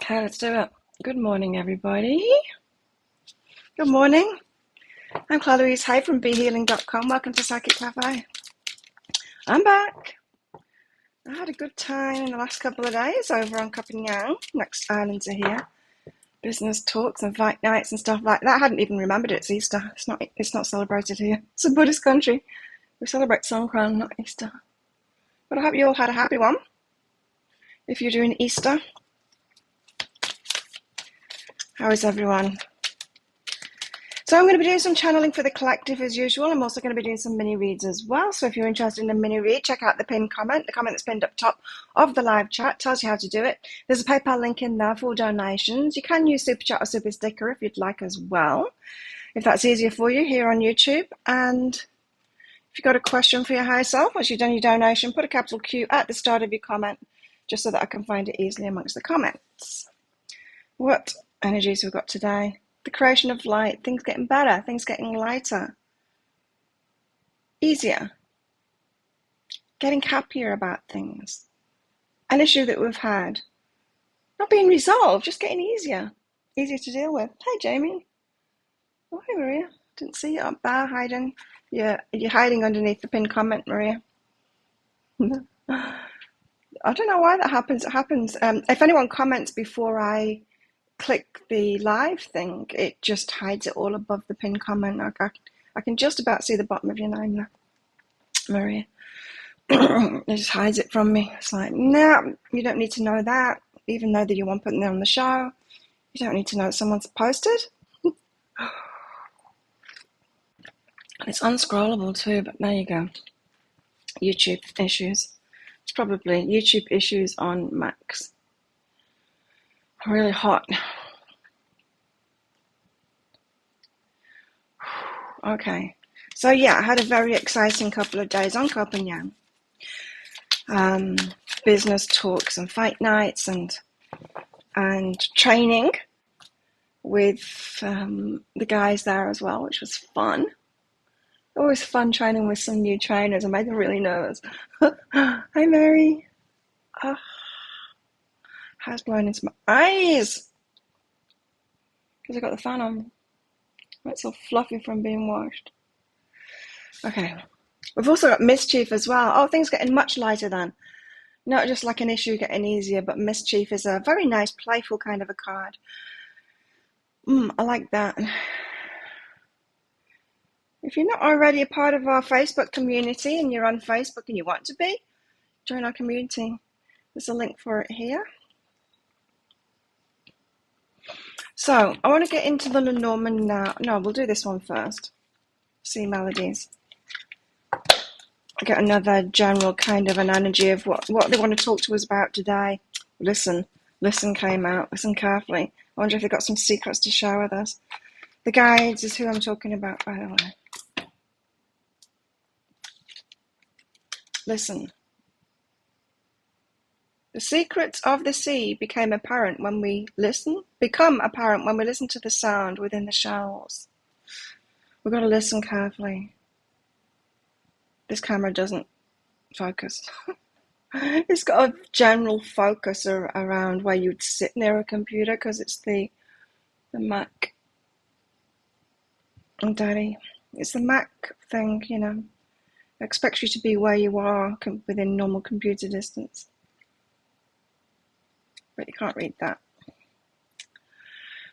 Okay, let's do it. Good morning, everybody. Good morning. I'm Claire Louise Hay from BeHealing.com. Welcome to Psychic Cafe. I'm back. I had a good time in the last couple of days over on Copenhagen. Next island to here. Business talks and fight nights and stuff like that. I hadn't even remembered it's Easter. It's not celebrated here. It's a Buddhist country. We celebrate Songkran, not Easter. But I hope you all had a happy one. If you're doing Easter. How is everyone? So I'm going to be doing some channeling for the collective as usual. I'm also going to be doing some mini reads as well. So if you're interested in a mini read, check out the pinned comment. The comment that's pinned up top of the live chat tells you how to do it. There's a PayPal link in there for donations. You can use Super Chat or Super Sticker if you'd like as well, if that's easier for you here on YouTube. And if you've got a question for your higher self, once you've done your donation, put a capital Q at the start of your comment, just so that I can find it easily amongst the comments. What energies we've got today? The creation of light, things getting better, things getting lighter, easier, getting happier about things. An issue that we've had, not being resolved, just getting easier to deal with. Hey, Jamie. Oh, hey, Maria. Didn't see you up there hiding. You're hiding underneath the pinned comment, Maria. I don't know why that happens. It happens. If anyone comments before I click the live thing, it just hides it all above the pinned comment. I can just about see the bottom of your name there, Maria. It just hides it from me. It's like, no, you don't need to know that, even though that you want putting it on the show. You don't need to know that someone's posted. And it's unscrollable too, but there you go. YouTube issues. It's probably YouTube issues on Macs. Really hot. Okay, so yeah, I had a very exciting couple of days on Copenhagen. Business talks and fight nights and training with the guys there as well, which was fun. Always fun training with some new trainers. I made them really nervous. Hi, Mary. Oh, hair's blowing into my eyes because I got the fan on. It's all fluffy from being washed. Okay. We've also got mischief as well. Oh, things getting much lighter then. Not just like an issue getting easier, but mischief is a very nice, playful kind of a card. I like that. If you're not already a part of our Facebook community and you're on Facebook and you want to be, join our community. There's a link for it here. So I want to get into the Lenormand now. No, we'll do this one first. See Melodies. I get another general kind of an energy of what they want to talk to us about today. Listen came out. Listen carefully. I wonder if they've got some secrets to share with us. The guides is who I'm talking about, by the way. Listen. The secrets of the sea become apparent when we listen to the sound within the shells. We've got to listen carefully. This camera doesn't focus. It's got a general focus around where you'd sit near a computer because it's the Mac. And Daddy, it's the Mac thing, you know. It expects you to be where you are within normal computer distance. But you can't read that.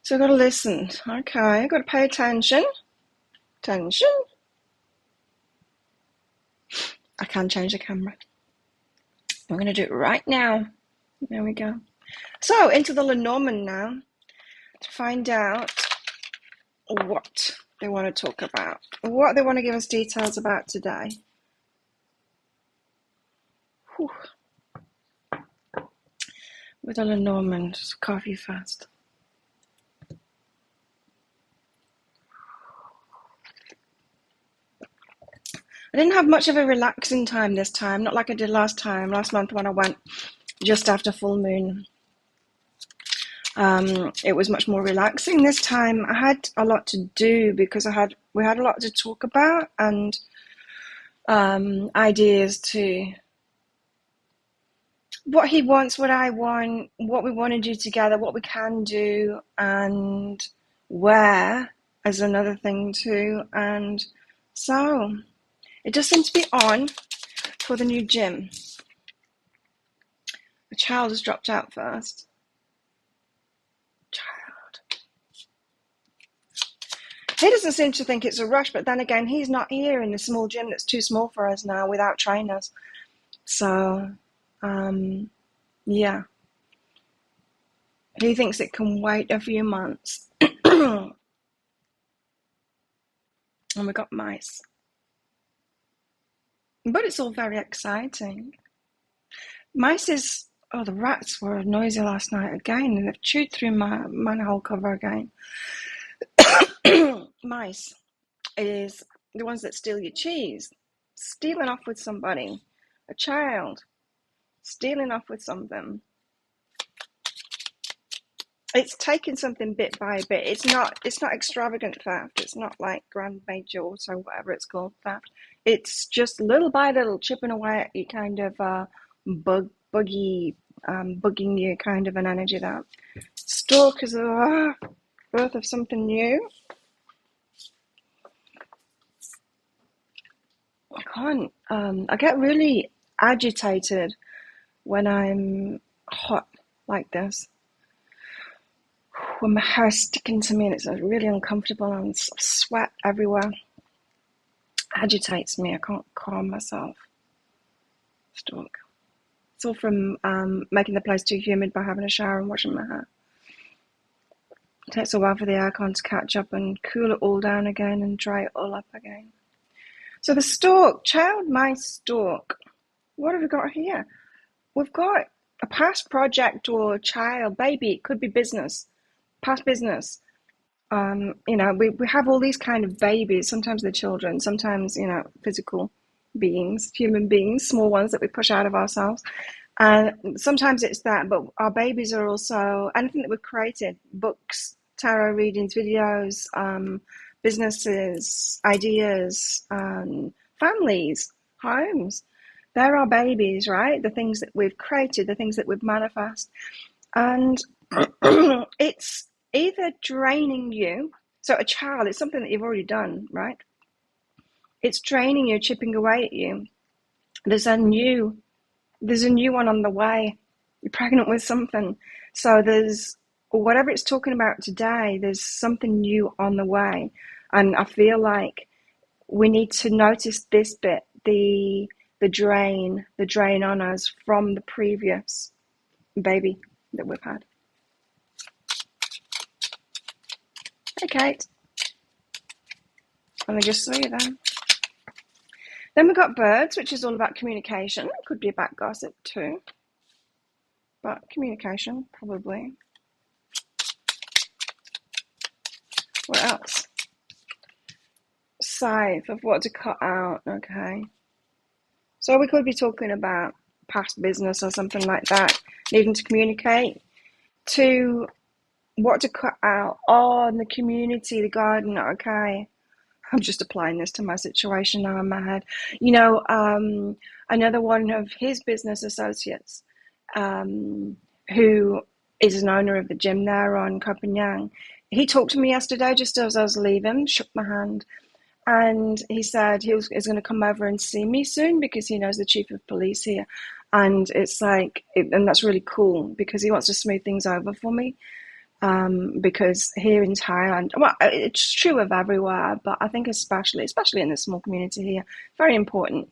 So I've got to listen. Okay, I've got to pay attention. Attention. I can change the camera. I'm going to do it right now. There we go. So into the Lenormand now to find out what they want to talk about, what they want to give us details about today. Whew. With a Lenormand, just coffee first. I didn't have much of a relaxing time this time, not like I did last month when I went just after full moon. It was much more relaxing this time. I had a lot to do because we had a lot to talk about and ideas to what he wants, what I want, what we want to do together, what we can do, and where is another thing too. And so it just seems to be on for the new gym. The child has dropped out first. Child. He doesn't seem to think it's a rush, but then again, he's not here in the small gym that's too small for us now without trainers. So, yeah. He thinks it can wait a few months. And we got mice. But it's all very exciting. Mice is... Oh, the rats were noisy last night again, and they've chewed through my manhole cover again. Mice is the ones that steal your cheese. Stealing off with somebody. A child. Stealing off with something. It's taking something bit by bit. It's not extravagant theft. It's not like grand major or so whatever it's called theft. It's just little by little chipping away at you, kind of bugging you kind of an energy. That stalk is a birth of something new. I can't. I get really agitated when I'm hot like this. When my hair is sticking to me and it's really uncomfortable and sweat everywhere. Agitates me. I can't calm myself. Stalk. It's all from making the place too humid by having a shower and washing my hair. It takes a while for the aircon to catch up and cool it all down again and dry it all up again. So the stalk, child mice stalk. What have we got here? We've got a past project or child, baby. It could be business, past business. We have all these kind of babies. Sometimes they're children, sometimes, physical beings, human beings, small ones that we push out of ourselves. And sometimes it's that, but our babies are also anything that we've created, books, tarot readings, videos, businesses, ideas, families, homes. They're our babies, right? The things that we've created, the things that we've manifested. And it's either draining you. So a child, it's something that you've already done, right? It's draining you, chipping away at you. There's a new one on the way. You're pregnant with something. So there's whatever it's talking about today, there's something new on the way. And I feel like we need to notice this bit, the drain on us from the previous baby that we've had. Hey, Kate. And I just saw you then. Then we've got birds, which is all about communication. It could be about gossip too. But communication, probably. What else? Scythe of what to cut out. Okay. So we could be talking about past business or something like that. Needing to communicate. To what to cut out. Oh, in the community, the garden. Okay. I'm just applying this to my situation now in my head. Another one of his business associates, who is an owner of the gym there on Copenhagen, he talked to me yesterday just as I was leaving, shook my hand, and he said he was going to come over and see me soon because he knows the chief of police here. And it's like, and that's really cool because he wants to smooth things over for me. Because here in Thailand, well, it's true of everywhere, but I think especially in the small community here, very important,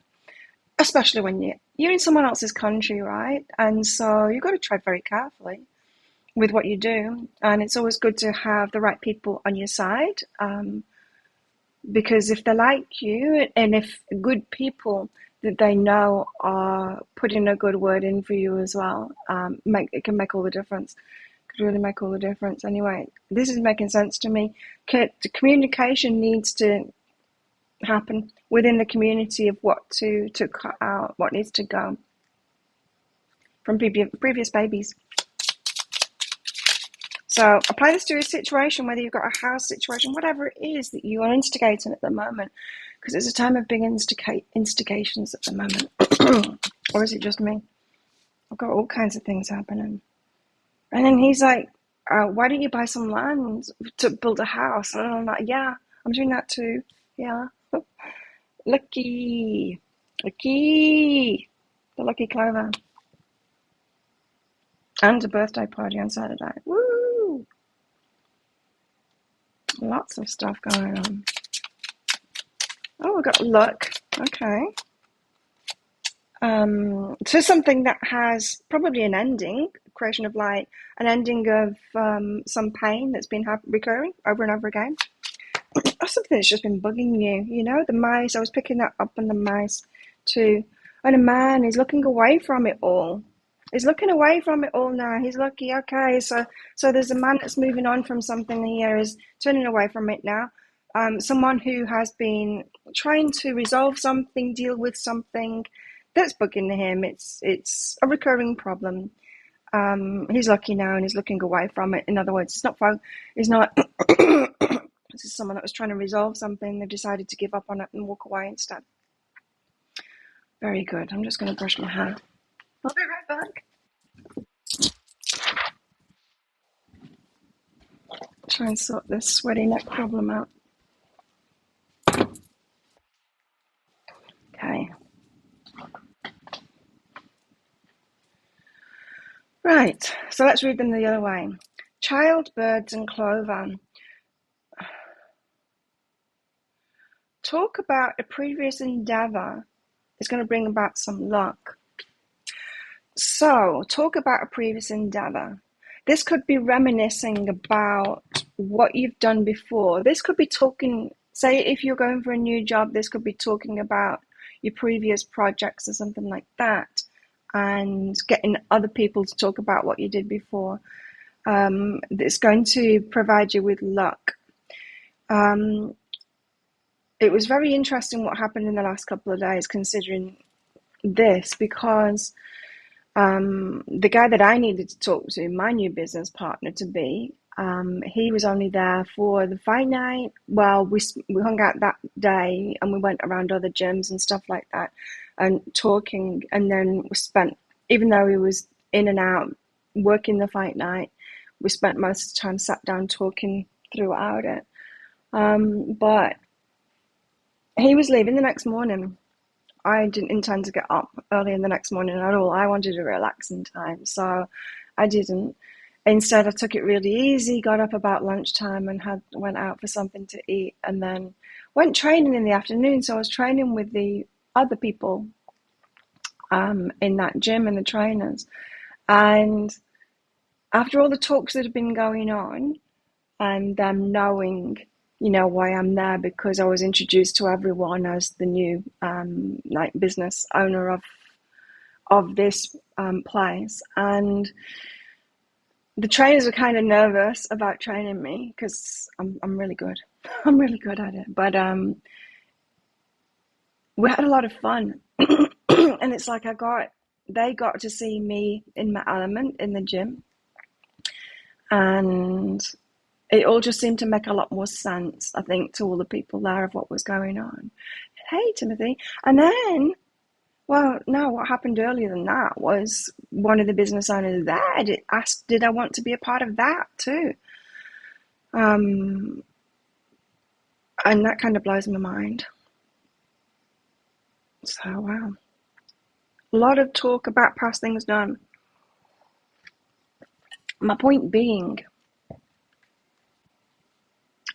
especially when you're in someone else's country, right? And so you've got to tread very carefully with what you do. And it's always good to have the right people on your side, because if they like you and if good people that they know are putting a good word in for you as well, it can make all the difference. Could really make all the difference. Anyway, this is making sense to me. Communication needs to happen within the community of what to cut out, what needs to go from previous babies. So apply this to a situation, whether you've got a house situation, whatever it is that you are instigating at the moment, because it's a time of big instigations at the moment. Or is it just me? I've got all kinds of things happening. And then he's like, why don't you buy some land to build a house? And I'm like, yeah, I'm doing that too. Yeah. Lucky. Lucky. The lucky clover. And a birthday party on Saturday. Woo! Lots of stuff going on. Oh, we've got luck. Okay. So something that has probably an ending, creation of light, an ending of some pain that's been recurring over and over again. Or something that's just been bugging you, you know, the mice. I was picking that up on the mice too. And a man is looking away from it all. He's looking away from it all now. He's lucky. Okay, so there's a man that's moving on from something here, is turning away from it now. Someone who has been trying to resolve something, deal with something that's bugging him. It's a recurring problem. He's lucky now and he's looking away from it. In other words, it's not this is someone that was trying to resolve something. They've decided to give up on it and walk away instead. Very good. I'm just going to brush my hair. I'll be right back. Try and sort this sweaty neck problem out. Okay. Right. So let's read them the other way. Child, birds, and clover. Talk about a previous endeavor is going to bring about some luck. So, talk about a previous endeavor. This could be reminiscing about what you've done before. This could be talking, say, if you're going for a new job, this could be talking about your previous projects or something like that, and getting other people to talk about what you did before. It's going to provide you with luck. It was very interesting what happened in the last couple of days, considering this, because the guy that I needed to talk to, my new business partner to be, he was only there for the fight night. Well, we hung out that day and we went around other gyms and stuff like that and talking. And then we spent, even though he was in and out working the fight night, we spent most of the time sat down talking throughout it. But he was leaving the next morning. I didn't intend to get up early in the next morning at all. I wanted a relaxing time, so I didn't. Instead, I took it really easy, got up about lunchtime and went out for something to eat, and then went training in the afternoon. So I was training with the other people in that gym and the trainers. And after all the talks that have been going on and them knowing, you know, why I'm there, because I was introduced to everyone as the new like business owner of this place, and the trainers were kind of nervous about training me because I'm really good. I'm really good at it, but we had a lot of fun, and it's like they got to see me in my element in the gym, and it all just seemed to make a lot more sense, I think, to all the people there of what was going on. Hey, Timothy. And then, well, no, what happened earlier than that was one of the business owners there asked, did I want to be a part of that too? And that kind of blows my mind. So, wow. A lot of talk about past things done. My point being,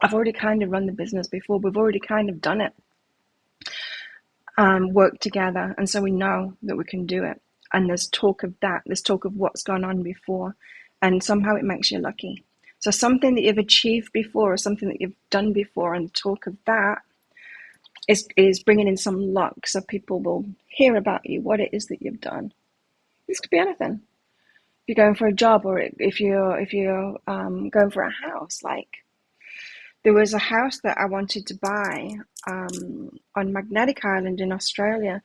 I've already kind of run the business before. We've already kind of done it, worked together, and so we know that we can do it. And there's talk of that. There's talk of what's gone on before, and somehow it makes you lucky. So something that you've achieved before, or something that you've done before, and talk of that is bringing in some luck. So people will hear about you, what it is that you've done. This could be anything. If you're going for a job, or if you're going for a house, like. There was a house that I wanted to buy on Magnetic Island in Australia,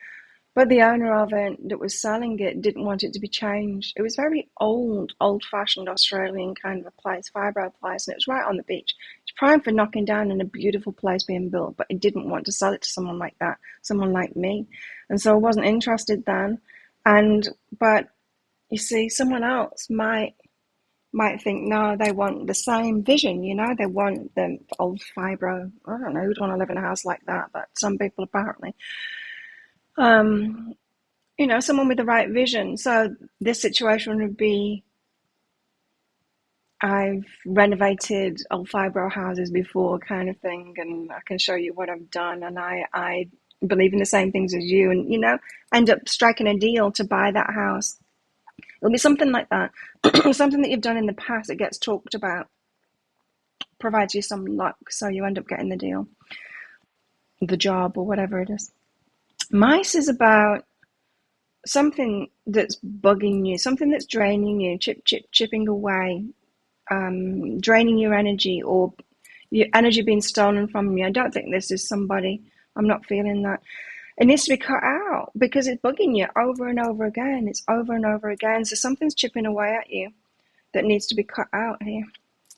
but the owner of it that was selling it didn't want it to be changed. It was very old-fashioned Australian kind of a place, fibro place, and it was right on the beach. It's prime for knocking down in a beautiful place being built, but he didn't want to sell it to someone like that, someone like me. And so I wasn't interested then. But you see, someone else might think, no, they want the same vision, they want the old fibro. I don't know who'd want to live in a house like that, but some people apparently. Um, someone with the right vision. So this situation would be, I've renovated old fibro houses before, kind of thing, and I can show you what I've done, and I believe in the same things as you, and end up striking a deal to buy that house. It'll be something like that. Something that you've done in the past that gets talked about, provides you some luck, so you end up getting the deal, the job, or whatever it is. Mice is about something that's bugging you, something that's draining you, chipping away, draining your energy, or your energy being stolen from you. I don't think this is somebody. I'm not feeling that. It needs to be cut out because it's bugging you over and over again. It's over and over again. So something's chipping away at you that needs to be cut out here.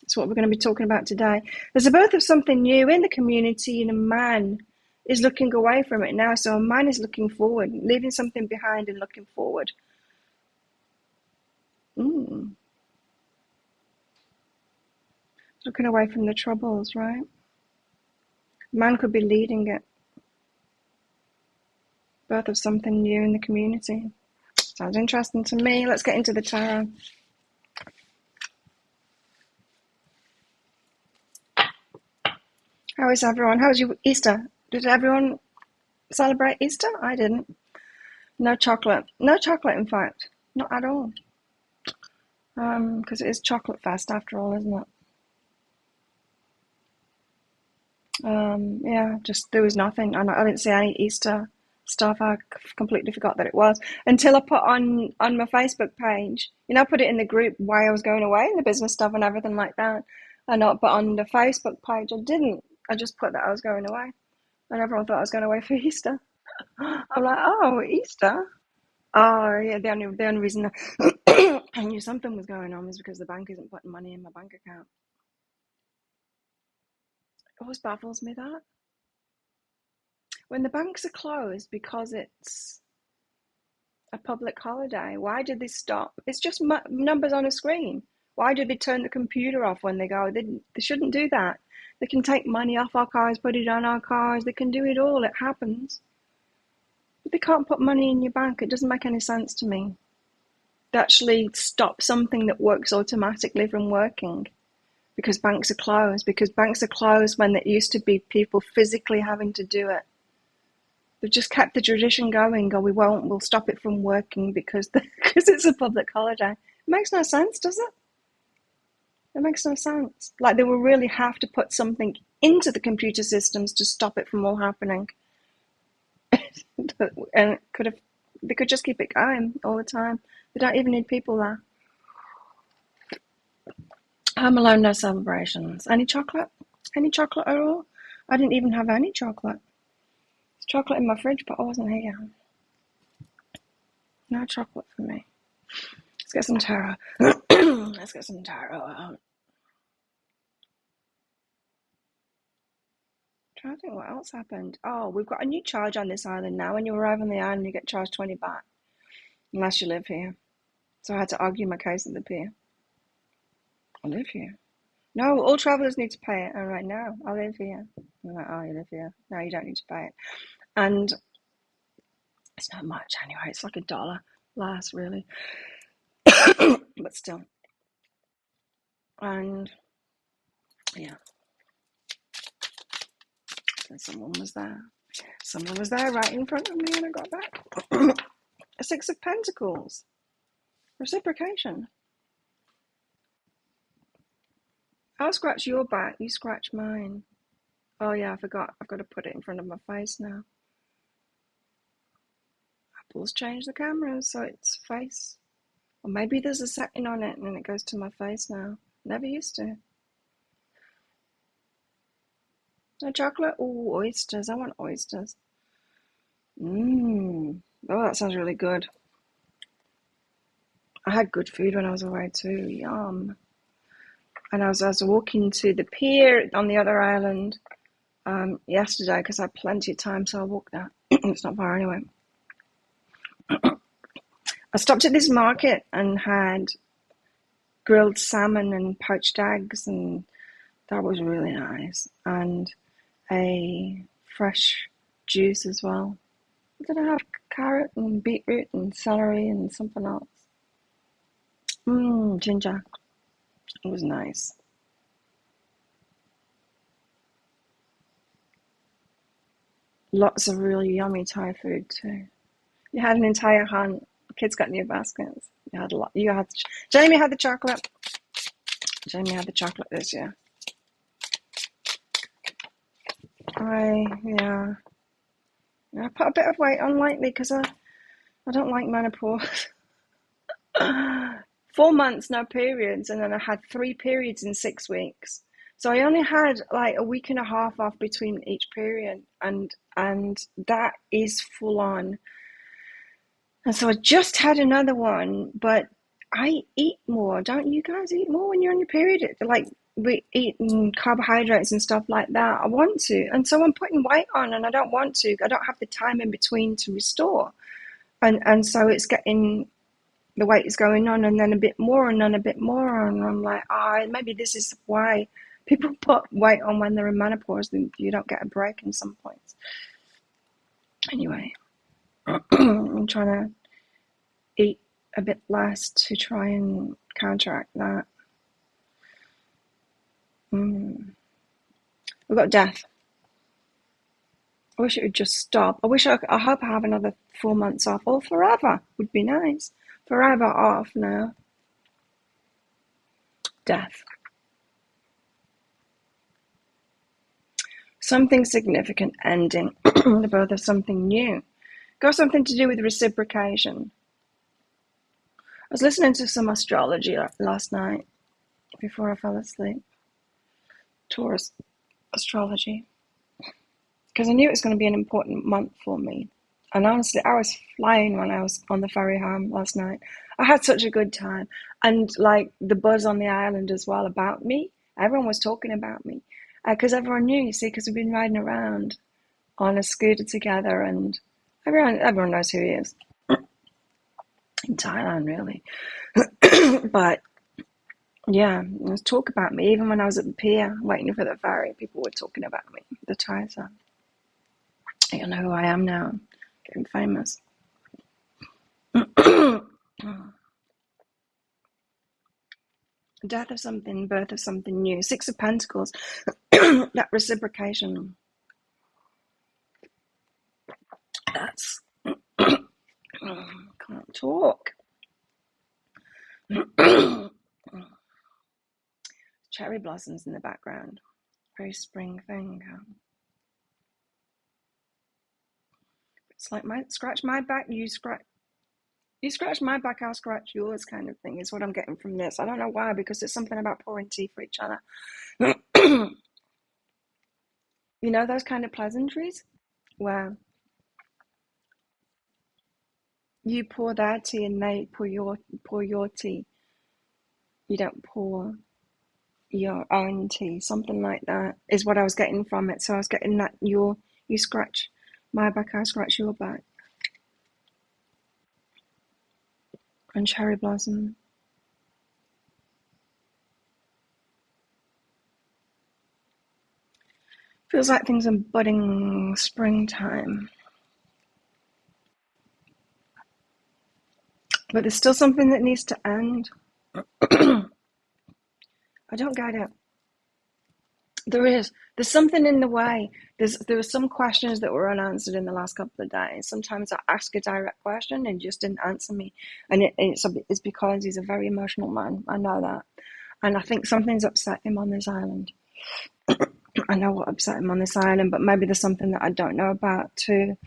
That's what we're going to be talking about today. There's a birth of something new in the community, and a man is looking away from it now. So a man is looking forward, leaving something behind and looking forward. Looking away from the troubles, right? Man could be leading it. Birth of something new in the community. Sounds interesting to me. Let's get into the tarot. How is everyone? How was your Easter? Did everyone celebrate Easter? I didn't. No chocolate. No chocolate, in fact. Not at all. Because it is chocolate fest after all, isn't it? Yeah, just there was nothing. And I didn't see any Easter stuff. I completely forgot that it was until I put on my Facebook page. I put it in the group why I was going away and the business stuff and everything like that. And not, but on the Facebook page, I didn't. I just put that I was going away, and everyone thought I was going away for Easter. I'm like, oh, Easter. Oh, yeah. The only reason I knew something was going on was because the bank isn't putting money in my bank account. It always baffles me that when the banks are closed because it's a public holiday, why did they stop? It's just numbers on a screen. Why did they turn the computer off when they go? They shouldn't do that. They can take money off our cars, put it on our cars. They can do it all. It happens. But they can't put money in your bank. It doesn't make any sense to me. They actually stop something that works automatically from working because banks are closed. Because banks are closed when there used to be people physically having to do it. They've just kept the tradition going. We'll stop it from working because it's a public holiday. It makes no sense, does it? It makes no sense. Like they will really have to put something into the computer systems to stop it from all happening. And they could just keep it going all the time. They don't even need people there. Home alone, no celebrations. Any chocolate? Any chocolate at all? I didn't even have any chocolate. There's chocolate in my fridge, but I wasn't here. No chocolate for me. Let's get some tarot. Let's get some tarot out. Trying to think what else happened. Oh, we've got a new charge on this island now. When you arrive on the island, you get charged 20 baht. Unless you live here. So I had to argue my case at the pier. I live here. No, all travellers need to pay it. I'm like, no, I live here. I'm like, oh, you live here. No, you don't need to pay it. And it's not much anyway. It's like $1 less, really. But still. And, yeah. And someone was there. Someone was there right in front of me when I got back. A Six of Pentacles. Reciprocation. I'll scratch your back, you scratch mine. Oh yeah, I forgot. I've got to put it in front of my face now. Apple's changed the cameras, so it's face. Or maybe there's a setting on it and then it goes to my face now. Never used to. No chocolate? Oh, oysters. I want oysters. Oh, that sounds really good. I had good food when I was away too. Yum. And I was walking to the pier on the other island yesterday because I had plenty of time, so I walked there. It's not far anyway. I stopped at this market and had grilled salmon and poached eggs, and that was really nice. And a fresh juice as well. Did I have carrot and beetroot and celery and something else? Ginger. It was nice. Lots of really yummy Thai food too. You had an entire hunt. The kids got new baskets. You had a lot. Jamie had the chocolate. Jamie had the chocolate this year. Yeah. I put a bit of weight on lately because I don't like menopause. 4 months, no periods, and then I had 3 periods in 6 weeks. So I only had like a week and a half off between each period, and that is full on. And so I just had another one, but I eat more. Don't you guys eat more when you're on your period? Like we eat carbohydrates and stuff like that. I want to, and so I'm putting weight on, and I don't want to. I don't have the time in between to restore, and so it's getting. The weight is going on, and then a bit more, and then a bit more, and I'm like, maybe this is why people put weight on when they're in menopause, and you don't get a break in some points. Anyway, I'm trying to eat a bit less to try and counteract that. We've got death. I wish it would just stop. I hope I have another 4 months off, or forever would be nice. Forever off now. Death. Something significant ending. The birth of something new. Got something to do with reciprocation. I was listening to some astrology last night before I fell asleep. Taurus astrology. Because I knew it was going to be an important month for me. And honestly, I was flying when I was on the ferry home last night. I had such a good time. And like the buzz on the island as well about me. Everyone was talking about me. Because everyone knew, you see, because we've been riding around on a scooter together, and everyone knows who he is. In Thailand, really. But yeah, there was talk about me. Even when I was at the pier waiting for the ferry, people were talking about me. The Thais are. You know who I am now. Getting famous. Death of something, birth of something new. 6 of Pentacles. That reciprocation. That's... can't talk. Cherry blossoms in the background. Very spring thing. It's like scratch my back, you scratch my back, I'll scratch yours kind of thing is what I'm getting from this. I don't know why, because it's something about pouring tea for each other. You know those kind of pleasantries where you pour their tea and they pour your tea. You don't pour your own tea. Something like that is what I was getting from it. So I was getting that you scratch my back, I scratch your back. And cherry blossom. Feels like things are budding springtime. But there's still something that needs to end. I don't get it. There's something in the way. There were some questions that were unanswered in the last couple of days. Sometimes I ask a direct question and he just didn't answer me. And it's because he's a very emotional man. I know that. And I think something's upset him on this island. I know what upset him on this island, but maybe there's something that I don't know about too.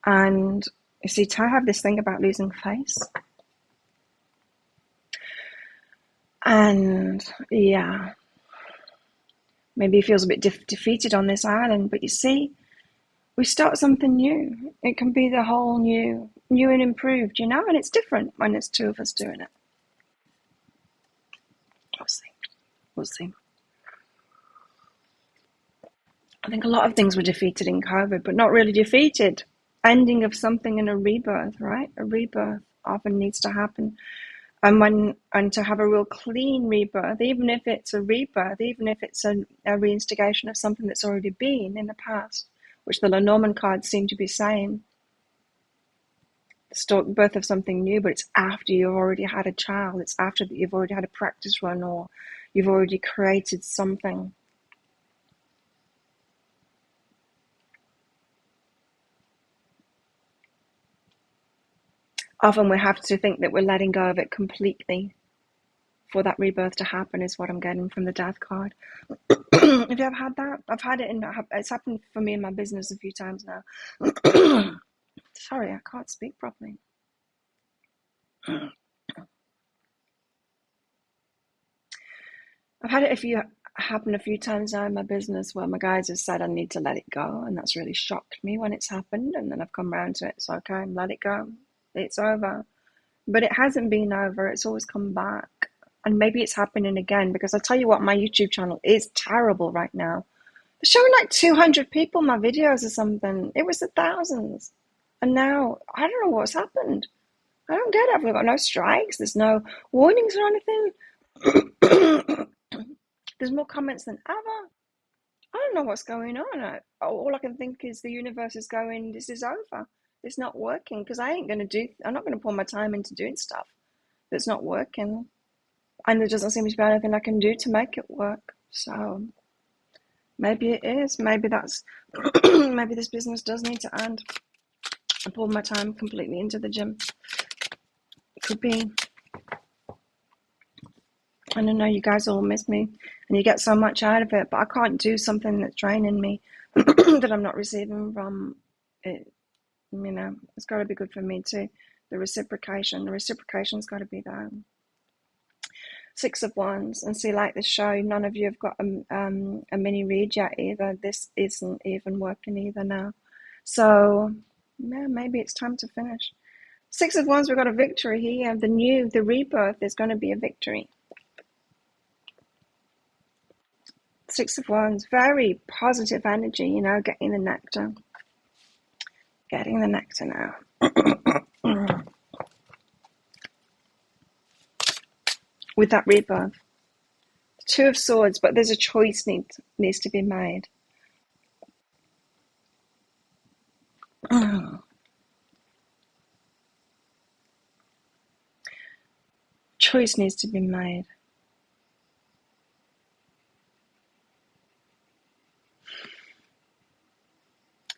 And you see, I have this thing about losing face. And yeah, maybe he feels a bit defeated on this island. But you see, we start something new. It can be the whole new and improved, you know? And it's different when it's 2 of us doing it. We'll see. I think a lot of things were defeated in COVID, but not really defeated. Ending of something and a rebirth, right? A rebirth. often needs to happen. And to have a real clean rebirth, even if it's a rebirth, even if it's a reinstigation of something that's already been in the past, which the Lenormand cards seem to be saying, the birth of something new, but it's after you've already had a child. It's after that you've already had a practice run, or you've already created something. Often we have to think that we're letting go of it completely for that rebirth to happen, is what I'm getting from the death card. Have you ever had that? I've had it it's happened for me in my business a few times now. Sorry, I can't speak properly. I've had it happen a few times now in my business where my guys have said I need to let it go, and that's really shocked me when it's happened, and then I've come around to it. It's okay, let it go. It's over. But it hasn't been over. It's always come back. And maybe it's happening again, because I tell you what, my YouTube channel is terrible right now. They're showing like 200 people my videos or something. It was the thousands. And now, I don't know what's happened. I don't get it. I've got no strikes. There's no warnings or anything. There's more comments than ever. I don't know what's going on. All I can think is the universe is going, this is over. It's not working, because I'm not going to pour my time into doing stuff that's not working. And there doesn't seem to be anything I can do to make it work. So maybe it is. Maybe that's, maybe this business does need to end. I poured my time completely into the gym. It could be. I don't know, you guys all miss me and you get so much out of it, but I can't do something that's draining me that I'm not receiving from it. You know, it's got to be good for me too. The reciprocation's got to be there. 6 of Wands, and see, like the show, none of you have got a mini read yet either. This isn't even working either now. So, yeah, maybe it's time to finish. 6 of Wands, we've got a victory here. The rebirth is going to be a victory. 6 of Wands, very positive energy, you know, getting the nectar. Getting the nectar now. With that rebirth. 2 of Swords, but there's a choice needs to be made. Choice needs to be made.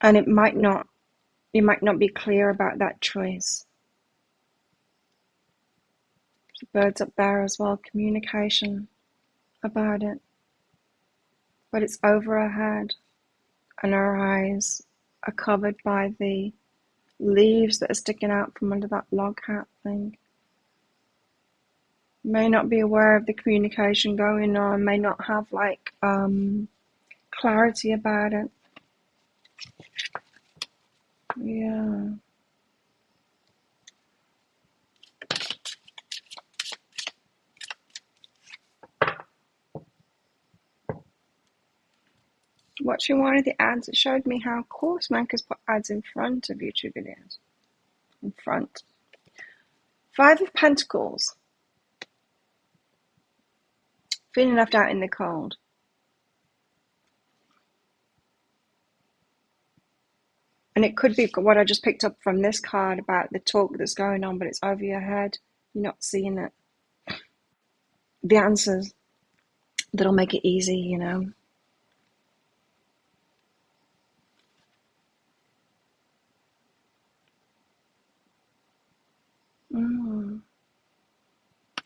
And you might not be clear about that choice. There's birds up there as well, communication about it. But it's over our head, and our eyes are covered by the leaves that are sticking out from under that log hat thing. May not be aware of the communication going on, may not have like clarity about it. Yeah. Watching one of the ads, it showed me how course makers put ads in front of YouTube videos. In front. 5 of Pentacles. Feeling left out in the cold. And it could be what I just picked up from this card about the talk that's going on, but it's over your head. You're not seeing it. The answers that'll make it easy, you know.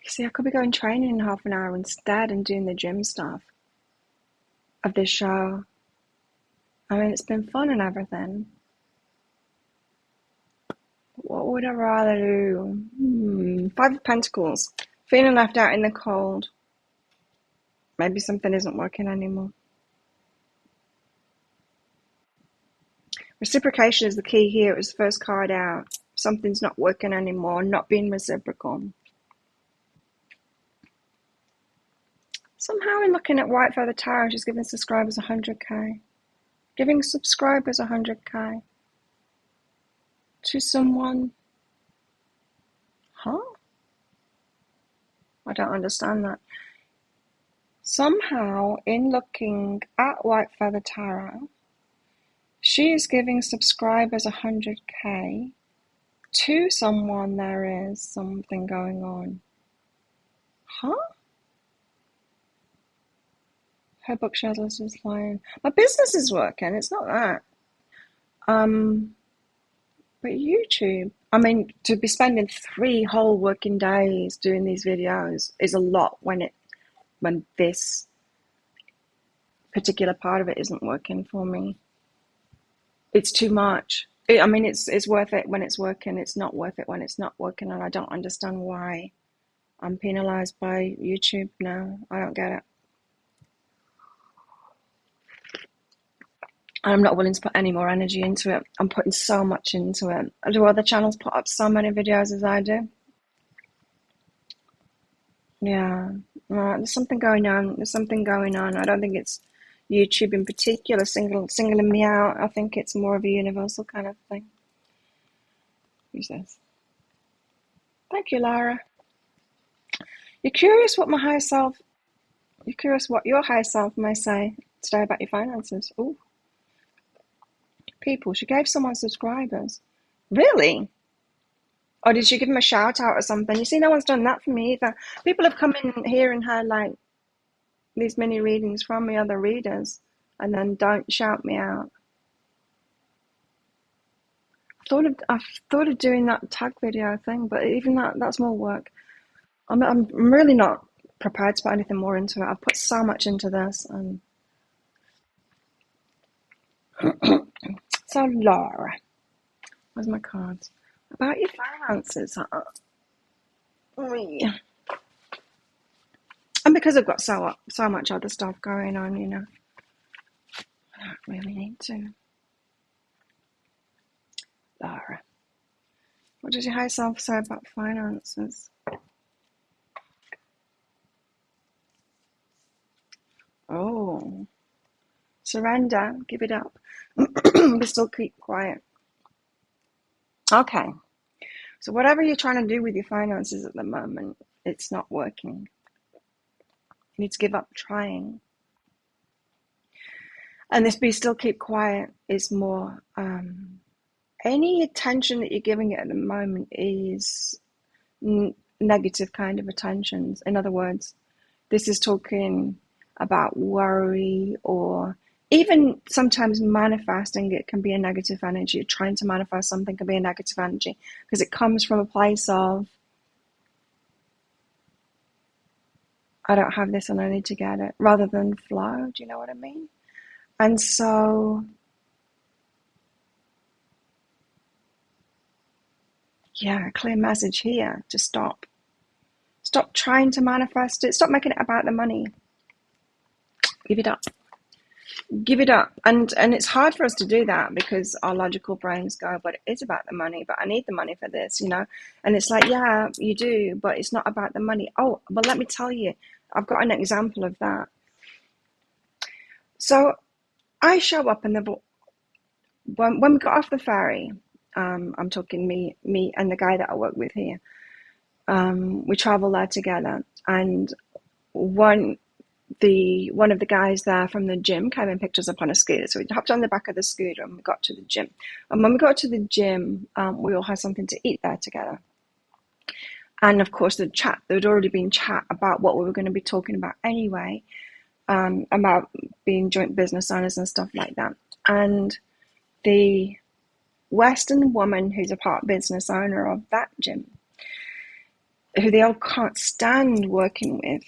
See, I could be going training in half an hour instead and doing the gym stuff of this show. I mean, it's been fun and everything. What would I rather do? 5 of Pentacles. Feeling left out in the cold. Maybe something isn't working anymore. Reciprocation is the key here. It was the first card out. Something's not working anymore. Not being reciprocal. Somehow in looking at White Feather Tarot, she's giving subscribers 100k. Giving subscribers 100k. To someone. I don't understand that. Somehow, in looking at White Feather Tarot, she is giving subscribers 100k to someone. There is something going on. Huh? Her bookshelf list is flying. My business is working. It's not that. But YouTube. I mean, to be spending 3 whole working days doing these videos is a lot when this particular part of it isn't working for me. It's too much. I mean, it's worth it when it's working. It's not worth it when it's not working, and I don't understand why I'm penalized by YouTube now. I don't get it. I'm not willing to put any more energy into it. I'm putting so much into it. Do other channels put up so many videos as I do? Yeah. There's something going on. There's something going on. I don't think it's YouTube in particular singling me out. I think it's more of a universal kind of thing. Who's this? Thank you, Lara. You're curious what your higher self may say today about your finances. Ooh. People. She gave someone subscribers. Really? Or did she give them a shout out or something? You see, no one's done that for me either. People have come in here and had like these mini readings from me, other readers, and then don't shout me out. I've thought of doing that tag video thing, but even that's more work. I'm really not prepared to put anything more into it. I've put so much into this, and so Laura, where's my cards about your finances? And because I've got so much other stuff going on, you know, I don't really need to. Laura, what does your higher self say about finances? Oh, surrender, give it up, but still keep quiet. Okay, so whatever you're trying to do with your finances at the moment, it's not working. You need to give up trying. And this be still keep quiet is more, any attention that you're giving it at the moment is negative kind of attentions. In other words, this is talking about worry, or even sometimes manifesting it can be a negative energy. Trying to manifest something can be a negative energy because it comes from a place of, I don't have this and I need to get it, rather than flow. Do you know what I mean? And so, yeah, a clear message here to stop. Stop trying to manifest it. Stop making it about the money. Give it up. Give it up. And it's hard for us to do that because our logical brains go, but it is about the money, but I need the money for this, you know? And it's like, yeah, you do, but it's not about the money. Oh, well, let me tell you, I've got an example of that. So I show up and when we got off the ferry, I'm talking me and the guy that I work with here. We travel there together, and one of the guys there from the gym came and picked us up on a scooter. So we hopped on the back of the scooter and we got to the gym. And when we got to the gym, we all had something to eat there together. And of course, there'd already been chat about what we were going to be talking about anyway, about being joint business owners and stuff like that. And the Western woman who's a part business owner of that gym, who they all can't stand working with,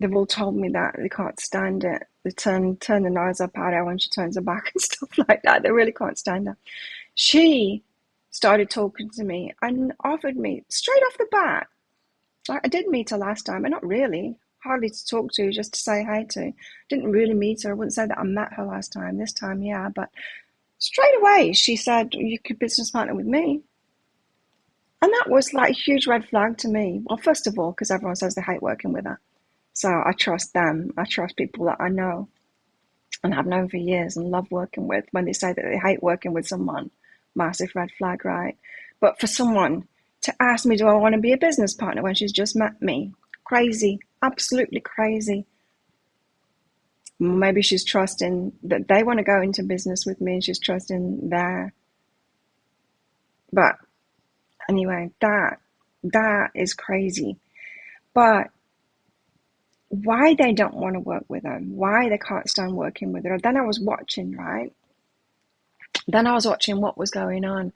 they've all told me that they can't stand it. They turn the nose up at her when she turns her back and stuff like that. They really can't stand her. She started talking to me and offered me straight off the bat. I did meet her last time, and not really, hardly to talk to, just to say hi to. Didn't really meet her. I wouldn't say that I met her last time. This time, yeah, but straight away she said, you could business partner with me. And that was like a huge red flag to me. Well, first of all, because everyone says they hate working with her. So I trust them. I trust people that I know and have known for years and love working with. When they say that they hate working with someone, massive red flag, right? But for someone to ask me, do I want to be a business partner when she's just met me? Crazy, absolutely crazy. Maybe she's trusting that they want to go into business with me and she's trusting there. But anyway, that is crazy. But why they don't want to work with her, why they can't stand working with her. Then I was watching, right? Then I was watching what was going on,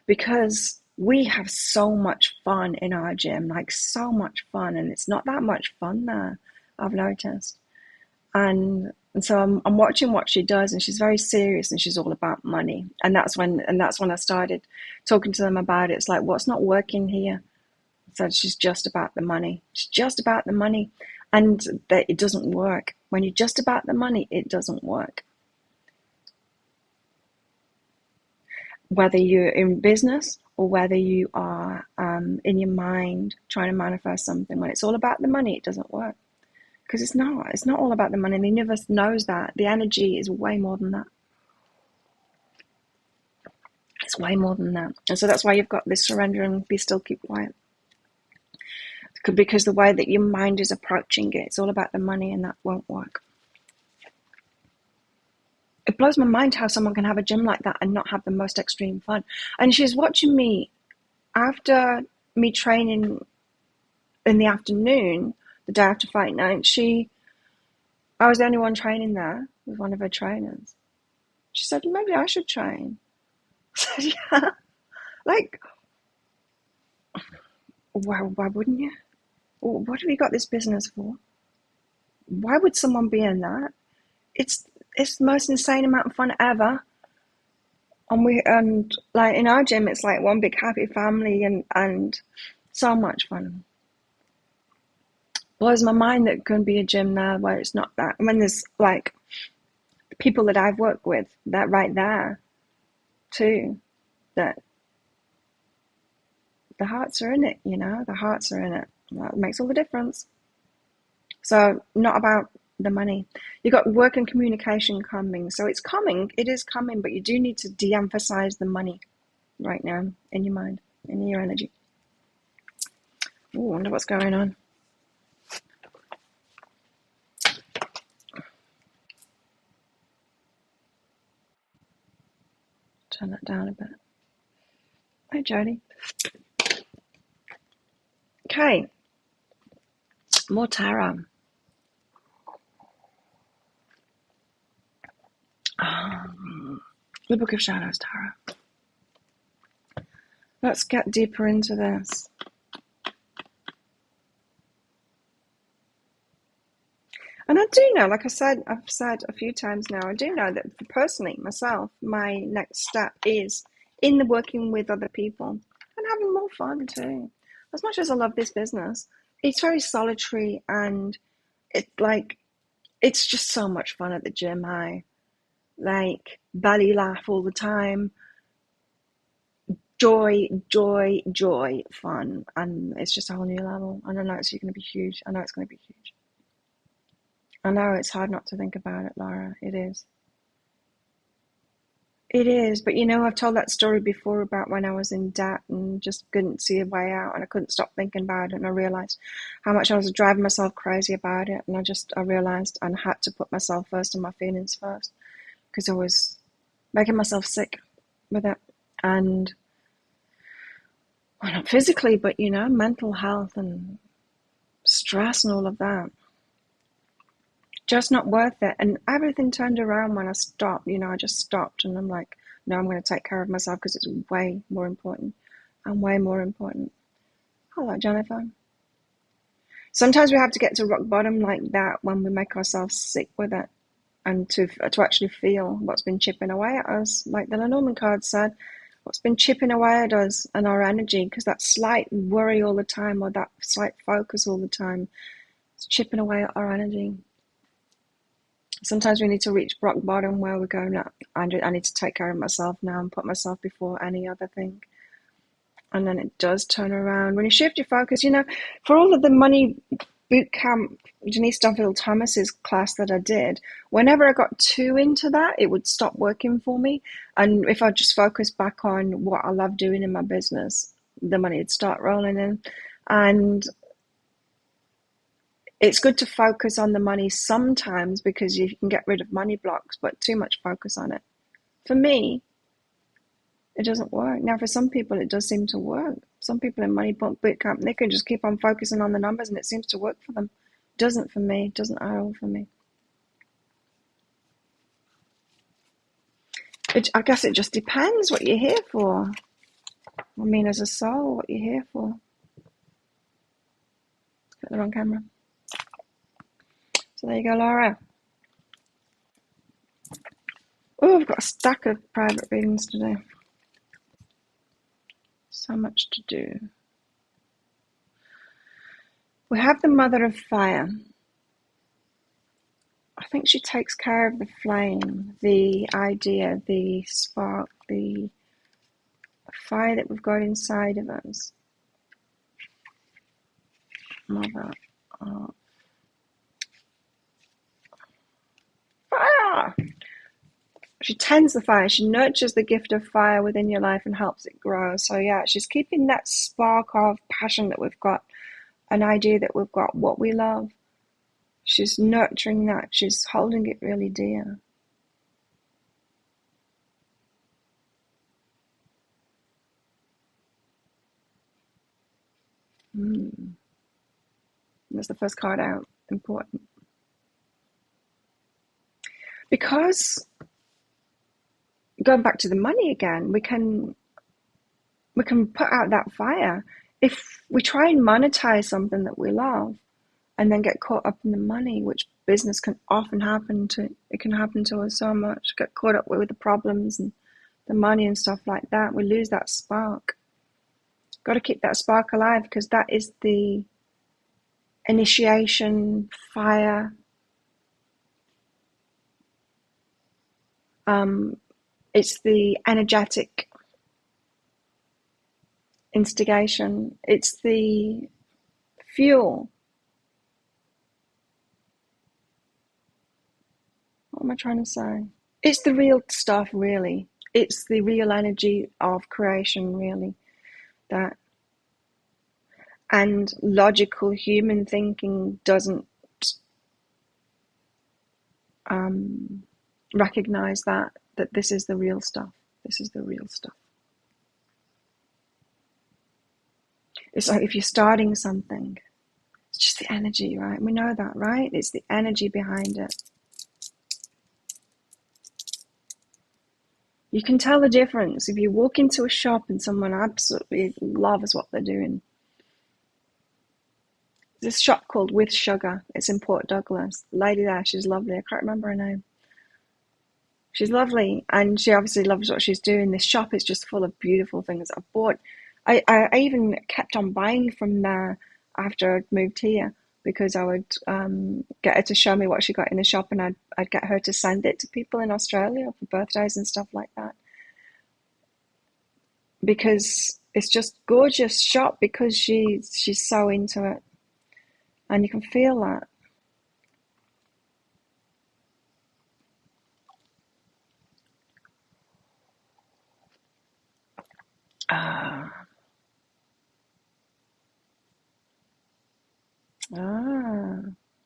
because we have so much fun in our gym, like so much fun, and it's not that much fun there, I've noticed. And so I'm watching what she does, and she's very serious, and she's all about money. And that's when I started talking to them about it. It's like, what's not working here? So she's just about the money. She's just about the money, and that it doesn't work. When you're just about the money, it doesn't work. Whether you're in business or whether you are in your mind trying to manifest something, when it's all about the money, it doesn't work. Because it's not all about the money. The universe knows that. The energy is way more than that. It's way more than that. And so that's why you've got this surrender and be still, keep quiet. Because the way that your mind is approaching it, it's all about the money, and that won't work. It blows my mind how someone can have a gym like that and not have the most extreme fun. And she's watching me after me training in the afternoon, the day after fight night. I was the only one training there with one of her trainers. She said, maybe I should train. I said, yeah. Like, why wouldn't you? What have you got this business for? Why would someone be in that? It's the most insane amount of fun ever. And like in our gym, it's like one big happy family, and so much fun. Blows my mind that it can be a gym there where it's not that. When there's like people that I've worked with, that right there too, that the hearts are in it, the hearts are in it. That makes all the difference. So not about the money. You got work and communication coming. So it's coming, it is coming, but you do need to de-emphasize the money right now in your mind, in your energy. I wonder what's going on. Turn that down a bit. Hi, Jody. Okay. More tarot. The Book of Shadows tarot. Let's get deeper into this. And I do know, like I've said a few times now, I do know that personally, myself, my next step is in the working with other people and having more fun too. As much as I love this business, it's very solitary, and it's just so much fun at the gym. Like belly laugh all the time, joy, fun, and it's just a whole new level. And I know it's going to be huge. I know it's going to be huge. I know it's hard not to think about it, Laura. It is. It is, but I've told that story before about when I was in debt and just couldn't see a way out, and I couldn't stop thinking about it, and I realized how much I was driving myself crazy about it, and I realized I had to put myself first and my feelings first, because I was making myself sick with it, and well, not physically, but mental health and stress and all of that. Just not worth it. And everything turned around when I stopped. I just stopped, and I'm like, no, I'm going to take care of myself because it's way more important. And way more important. Hello, Jennifer. Sometimes we have to get to rock bottom like that when we make ourselves sick with it, and to actually feel what's been chipping away at us. Like the Lenormand card said, what's been chipping away at us and our energy, because that slight worry all the time, or that slight focus all the time, it's chipping away at our energy. Sometimes we need to reach rock bottom where we go, no, I need to take care of myself now and put myself before any other thing. And then it does turn around. When you shift your focus, for all of the money boot camp, Denise Duffield Thomas's class that I did, whenever I got too into that, it would stop working for me. And if I just focus back on what I love doing in my business, the money would start rolling in. And it's good to focus on the money sometimes because you can get rid of money blocks, but too much focus on it. For me, it doesn't work. Now, for some people, it does seem to work. Some people in money boot camp, they can just keep on focusing on the numbers and it seems to work for them. Doesn't for me. Doesn't at all for me. I guess it just depends what you're here for. I mean, as a soul, what you're here for. Got the wrong camera. So there you go, Laura. Oh, I've got a stack of private readings today. So much to do. We have the Mother of Fire. I think she takes care of the flame, the idea, the spark, the fire that we've got inside of us. Mother of Fire! She tends the fire. She nurtures the gift of fire within your life and helps it grow. So yeah, she's keeping that spark of passion that we've got, an idea that we've got, what we love. She's nurturing that. She's holding it really dear. That's the first card out. Important. Because, going back to the money again, we can put out that fire. If we try and monetize something that we love and then get caught up in the money, which business can often happen to, it can happen to us so much, get caught up with the problems and the money and stuff like that, we lose that spark. Got to keep that spark alive because that is the initiation, fire. It's the energetic instigation. It's the fuel. What am I trying to say? It's the real stuff, really. It's the real energy of creation, really. That and logical human thinking doesn't recognize that this is the real stuff. This is the real stuff. It's like if you're starting something, it's just the energy, right? We know that, right? It's the energy behind it. You can tell the difference if you walk into a shop and someone absolutely loves what they're doing. There's this shop called With Sugar. It's in Port Douglas. The lady there, she's lovely. I can't remember her name. She's lovely, and she obviously loves what she's doing. This shop is just full of beautiful things. I bought. I even kept on buying from there after I'd moved here because I would get her to show me what she got in the shop, and I'd get her to send it to people in Australia for birthdays and stuff like that. Because it's just gorgeous shop because she's so into it, and you can feel that.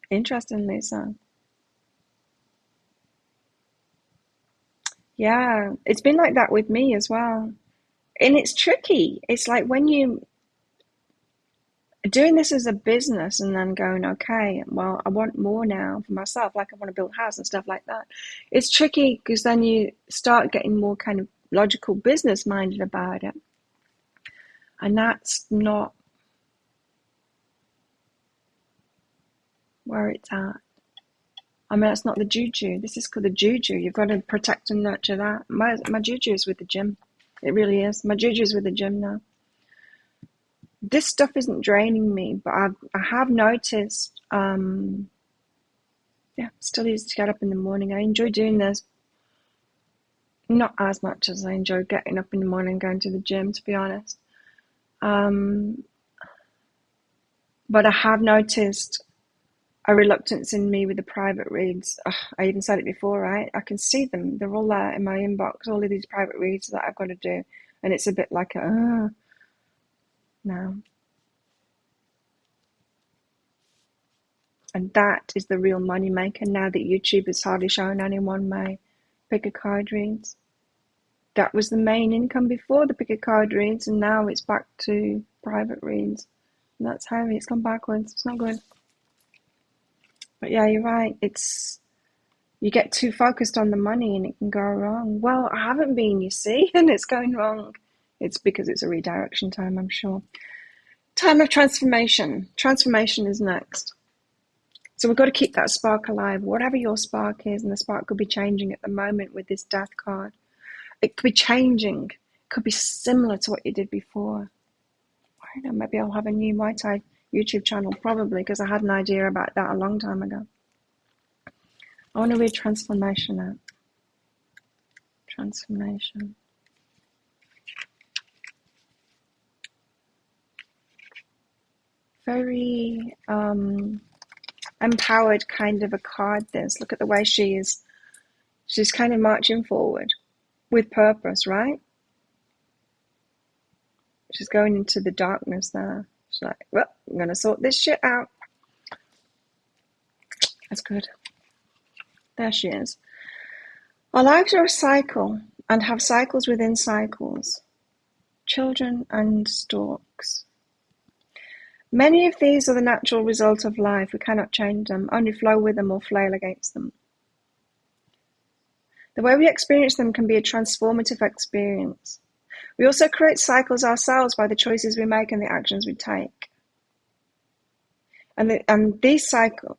Interesting, Lisa. Yeah, it's been like that with me as well. And it's tricky. It's like when you doing this as a business and then going, okay, well, I want more now for myself, like I want to build a house and stuff like that. It's tricky because then you start getting more kind of logical business minded about it. And that's not where it's at. I mean, that's not the juju. This is called the juju. You've got to protect and nurture that. My juju is with the gym. It really is. My juju is with the gym now. This stuff isn't draining me, but I have noticed, still easy to get up in the morning. I enjoy doing this, not as much as I enjoy getting up in the morning and going to the gym, to be honest. But I have noticed a reluctance in me with the private reads. I even said it before, right? I can see them. They're all there in my inbox, all of these private reads that I've got to do. And it's a bit like, now. And that is the real money maker now that YouTube is hardly showing anyone my pick a card reads. That was the main income before the pick a card reads, and now it's back to private reads. And that's heavy. It's gone backwards. It's not good. But yeah, you're right. You get too focused on the money and it can go wrong. Well, I haven't been, you see, and it's going wrong. It's because it's a redirection time, I'm sure. Time of transformation. Transformation is next. So we've got to keep that spark alive, whatever your spark is, and the spark could be changing at the moment with this death card. It could be changing. It could be similar to what you did before. I don't know, maybe I'll have a new Muay Thai YouTube channel, probably, because I had an idea about that a long time ago. I want to read transformation out. Transformation. Very empowered kind of a card, this. Look at the way she's kind of marching forward with purpose, right? She's going into the darkness there. She's like, well, I'm going to sort this shit out. That's good. There she is. Our lives are a cycle and have cycles within cycles. Children and storks. Many of these are the natural result of life. We cannot change them, only flow with them or flail against them. The way we experience them can be a transformative experience. We also create cycles ourselves by the choices we make and the actions we take. And these cycles,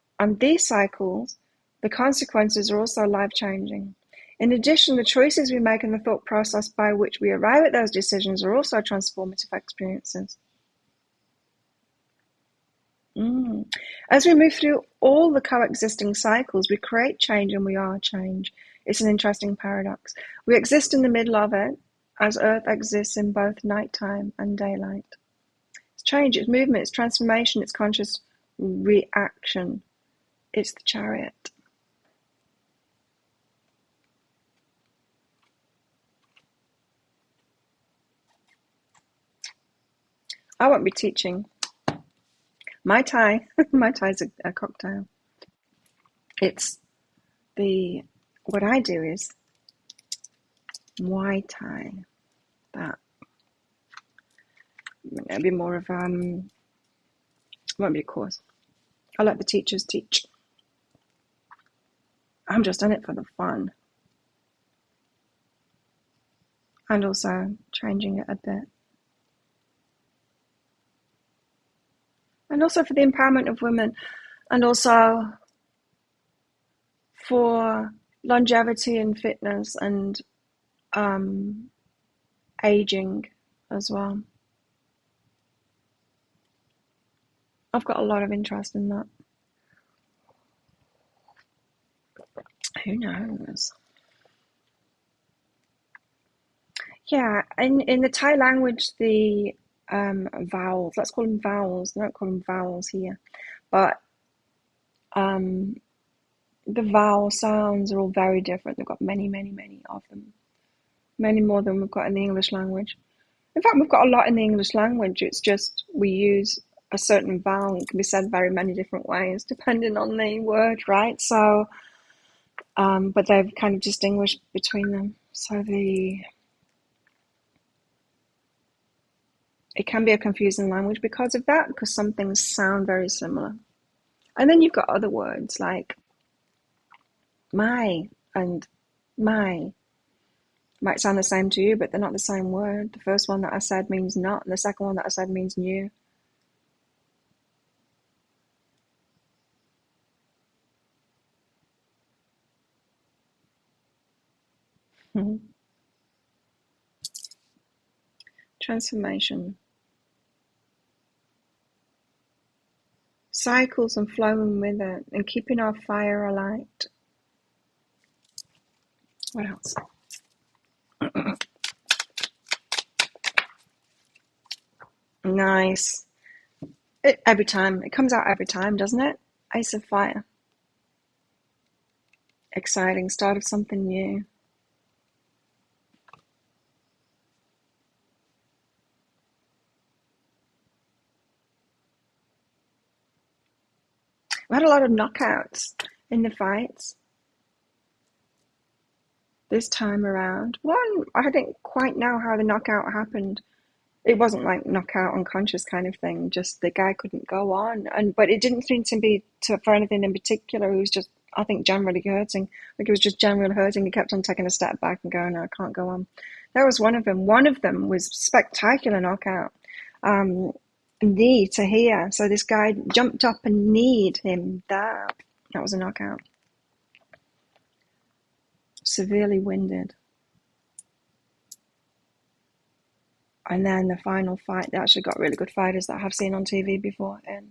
the consequences are also life-changing. In addition, the choices we make and the thought process by which we arrive at those decisions are also transformative experiences. As we move through all the coexisting cycles, we create change and we are change. It's an interesting paradox. We exist in the middle of it, as Earth exists in both nighttime and daylight. It's change, it's movement, it's transformation, it's conscious reaction. It's the Chariot. I won't be teaching Mai Tai. Mai Tai is a cocktail. What I do is Muay Thai. That. It'll be more of, it won't be a course. I'll let the teachers teach. I'm just in it for the fun. And also changing it a bit. And also for the empowerment of women. And also for longevity and fitness and aging as well. I've got a lot of interest in that. Who knows? Yeah, in the Thai language, the vowels, let's call them vowels. They don't call them vowels here. But the vowel sounds are all very different. They've got many, many, many of them. Many more than we've got in the English language. In fact, we've got a lot in the English language. It's just we use a certain vowel. It can be said very many different ways depending on the word, right? So, but they've kind of distinguished between them. So it can be a confusing language because of that, because some things sound very similar. And then you've got other words like my and my. Might sound the same to you, but they're not the same word. The first one that I said means not, and the second one that I said means new. Transformation. Cycles and flowing with it, and keeping our fire alight. What else? Nice. Every time. It comes out every time, doesn't it? Ace of Fire. Exciting. Start of something new. had a lot of knockouts in the fights this time around. One, I didn't quite know how the knockout happened. It wasn't like knockout unconscious kind of thing, just the guy couldn't go on. But it didn't seem to be for anything in particular. He was just, I think, generally hurting. Like it was just generally hurting. He kept on taking a step back and going, no, I can't go on. That was one of them. One of them was spectacular knockout. Knee to here. So this guy jumped up and kneed him there. That was a knockout. Severely winded. And then the final fight, they actually got really good fighters that I have seen on TV before. And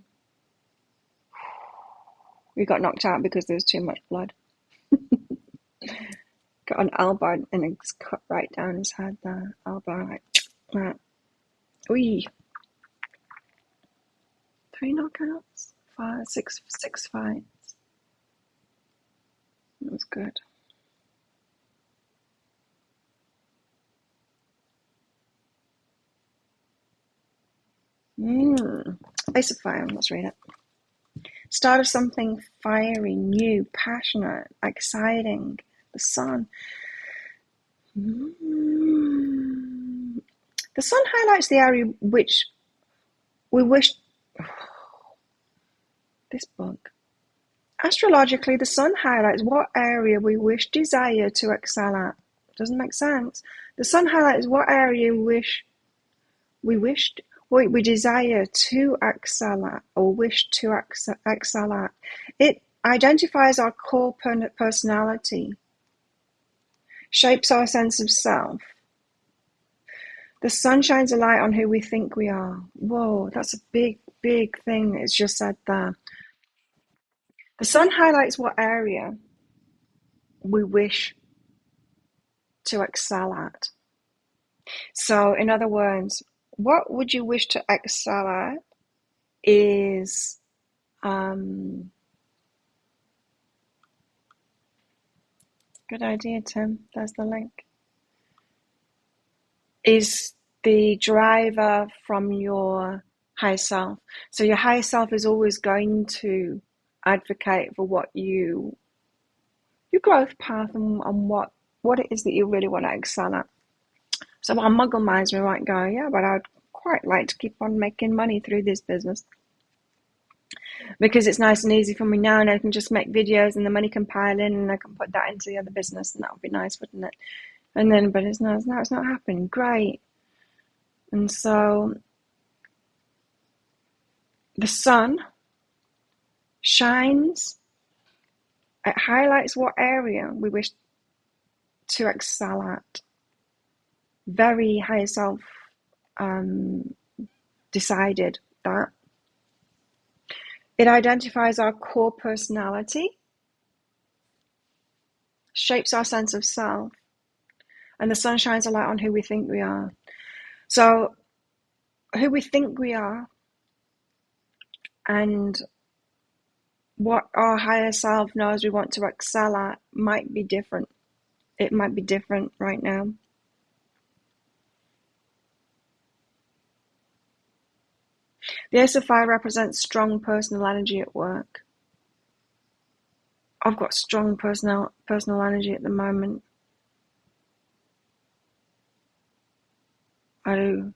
we got knocked out because there was too much blood. Got an elbow and it's cut right down his head there. Elbow, right. Wee. 3 knockouts, 6 fights. It was good. Ace of Fire, let's read it. Start of something fiery, new, passionate, exciting. The sun. The sun highlights the area which we wish. This book. Astrologically, the sun highlights what area we wish, desire to excel at. Doesn't make sense. The sun highlights what area we desire to excel at or wish to excel at. It identifies our core personality, shapes our sense of self. The sun shines a light on who we think we are. Whoa, that's a big, big thing it's just said there. The sun highlights what area we wish to excel at. So, in other words, what would you wish to excel at is good idea, Tim. There's the link. Is the driver from your higher self. So your higher self is always going to advocate for what your growth path and what it is that you really want to excel at. So our muggle minds might go, yeah, but I'd quite like to keep on making money through this business because it's nice and easy for me now, and I can just make videos and the money can pile in and I can put that into the other business, and that would be nice, wouldn't it? And then, but it's not happening. Great. And so the sun shines. It highlights what area we wish to excel at. Very higher self decided that. It identifies our core personality, shapes our sense of self, and the sun shines a light on who we think we are. So, who we think we are and what our higher self knows we want to excel at might be different. It might be different right now. The Ace of Fire represents strong personal energy at work. I've got strong personal energy at the moment. I do.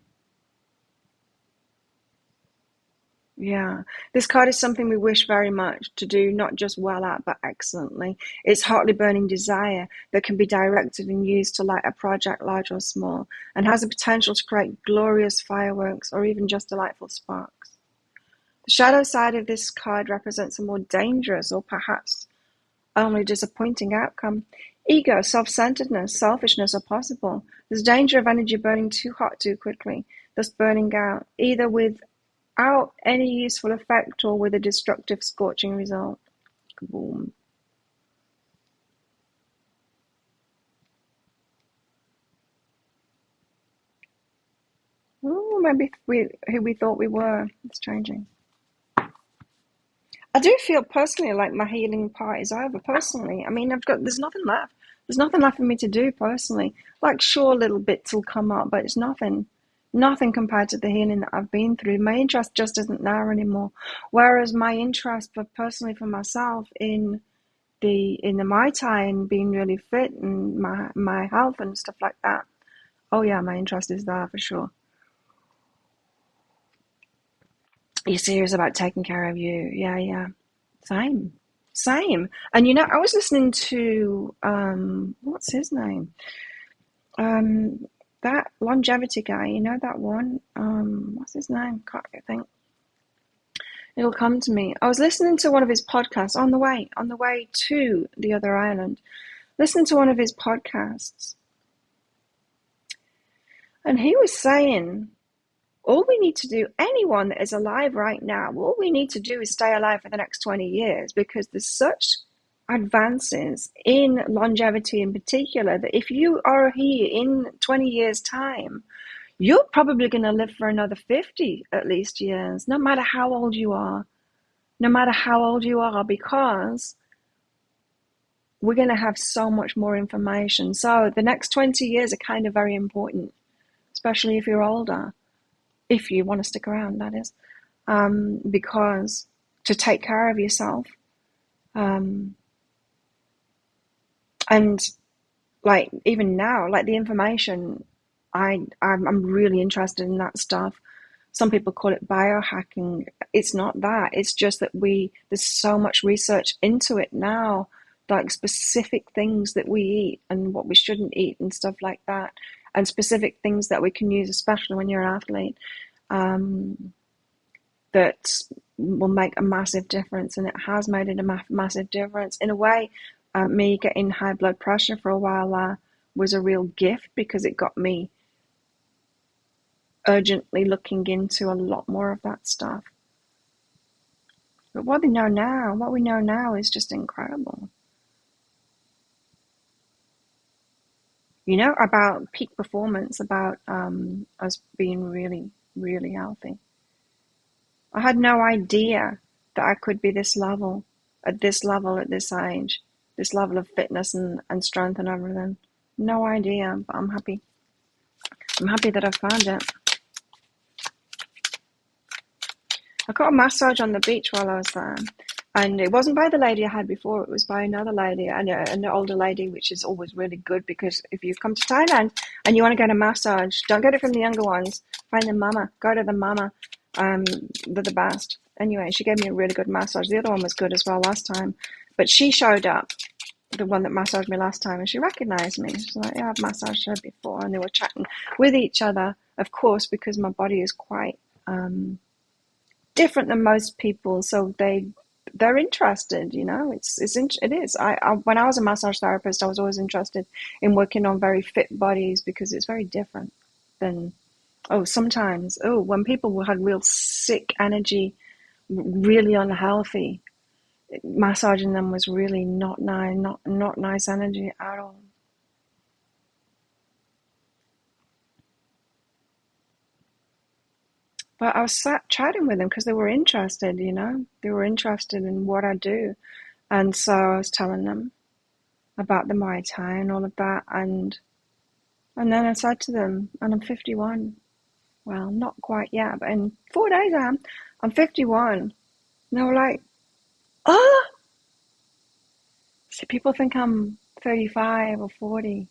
Yeah. This card is something we wish very much to do, not just well at, but excellently. It's hotly burning desire that can be directed and used to light a project, large or small, and has the potential to create glorious fireworks or even just delightful sparks. The shadow side of this card represents a more dangerous or perhaps only disappointing outcome. Ego, self-centeredness, selfishness are possible. There's danger of energy burning too hot too quickly, thus burning out, either without any useful effect or with a destructive, scorching result. Boom. Ooh, maybe who we thought we were. It's changing. I do feel personally like my healing part is over personally. I mean, there's nothing left. There's nothing left for me to do personally. Like, sure, little bits will come up, but it's nothing Nothing compared to the healing that I've been through. My interest just isn't there anymore. Whereas my interest for personally for myself in the Muay Thai and being really fit and my health and stuff like that. Oh yeah, my interest is there for sure. You're serious about taking care of you. Yeah, yeah. Same. Same. And I was listening to what's his name? That longevity guy, that one. What's his name? Can't think. It'll come to me. I was listening to one of his podcasts on the way to the other island. Listening to one of his podcasts, and he was saying, all we need to do, anyone that is alive right now, all we need to do is stay alive for the next 20 years because there's such advances in longevity in particular that if you are here in 20 years' time, you're probably going to live for another 50 at least years, no matter how old you are. No matter how old you are, because we're going to have so much more information. So the next 20 years are kind of very important, especially if you're older, if you want to stick around, that is, because to take care of yourself. And like even now, like the information, I'm really interested in that stuff. Some people call it biohacking. It's not that. It's just that there's so much research into it now, like specific things that we eat and what we shouldn't eat and stuff like that, and specific things that we can use, especially when you're an athlete, that will make a massive difference. And it has made it a massive difference. In a way, me getting high blood pressure for a while was a real gift because it got me urgently looking into a lot more of that stuff. But what we know now is just incredible. About peak performance, about us being really, really healthy. I had no idea that I could be this level, at this age, this level of fitness and strength and everything. No idea, but I'm happy. I'm happy that I found it. I got a massage on the beach while I was there. And it wasn't by the lady I had before, it was by another lady, an older lady, which is always really good because if you've come to Thailand and you want to get a massage, don't get it from the younger ones. Find the mama. Go to the mama. They're the best. Anyway, she gave me a really good massage. The other one was good as well last time. But she showed up, the one that massaged me last time, and she recognized me. She's like, yeah, I've massaged her before. And they were chatting with each other, of course, because my body is quite different than most people. So they're interested, it is. When I was a massage therapist, I was always interested in working on very fit bodies because it's very different than, sometimes, when people had real sick energy, really unhealthy, massaging them was really not nice energy at all. But I was sat chatting with them because they were interested, they were interested in what I do. And so I was telling them about the Muay Thai and all of that. And then I said to them, and I'm 51. Well, not quite yet, but in 4 days I'm 51. And they were like, oh! So people think I'm 35 or 40.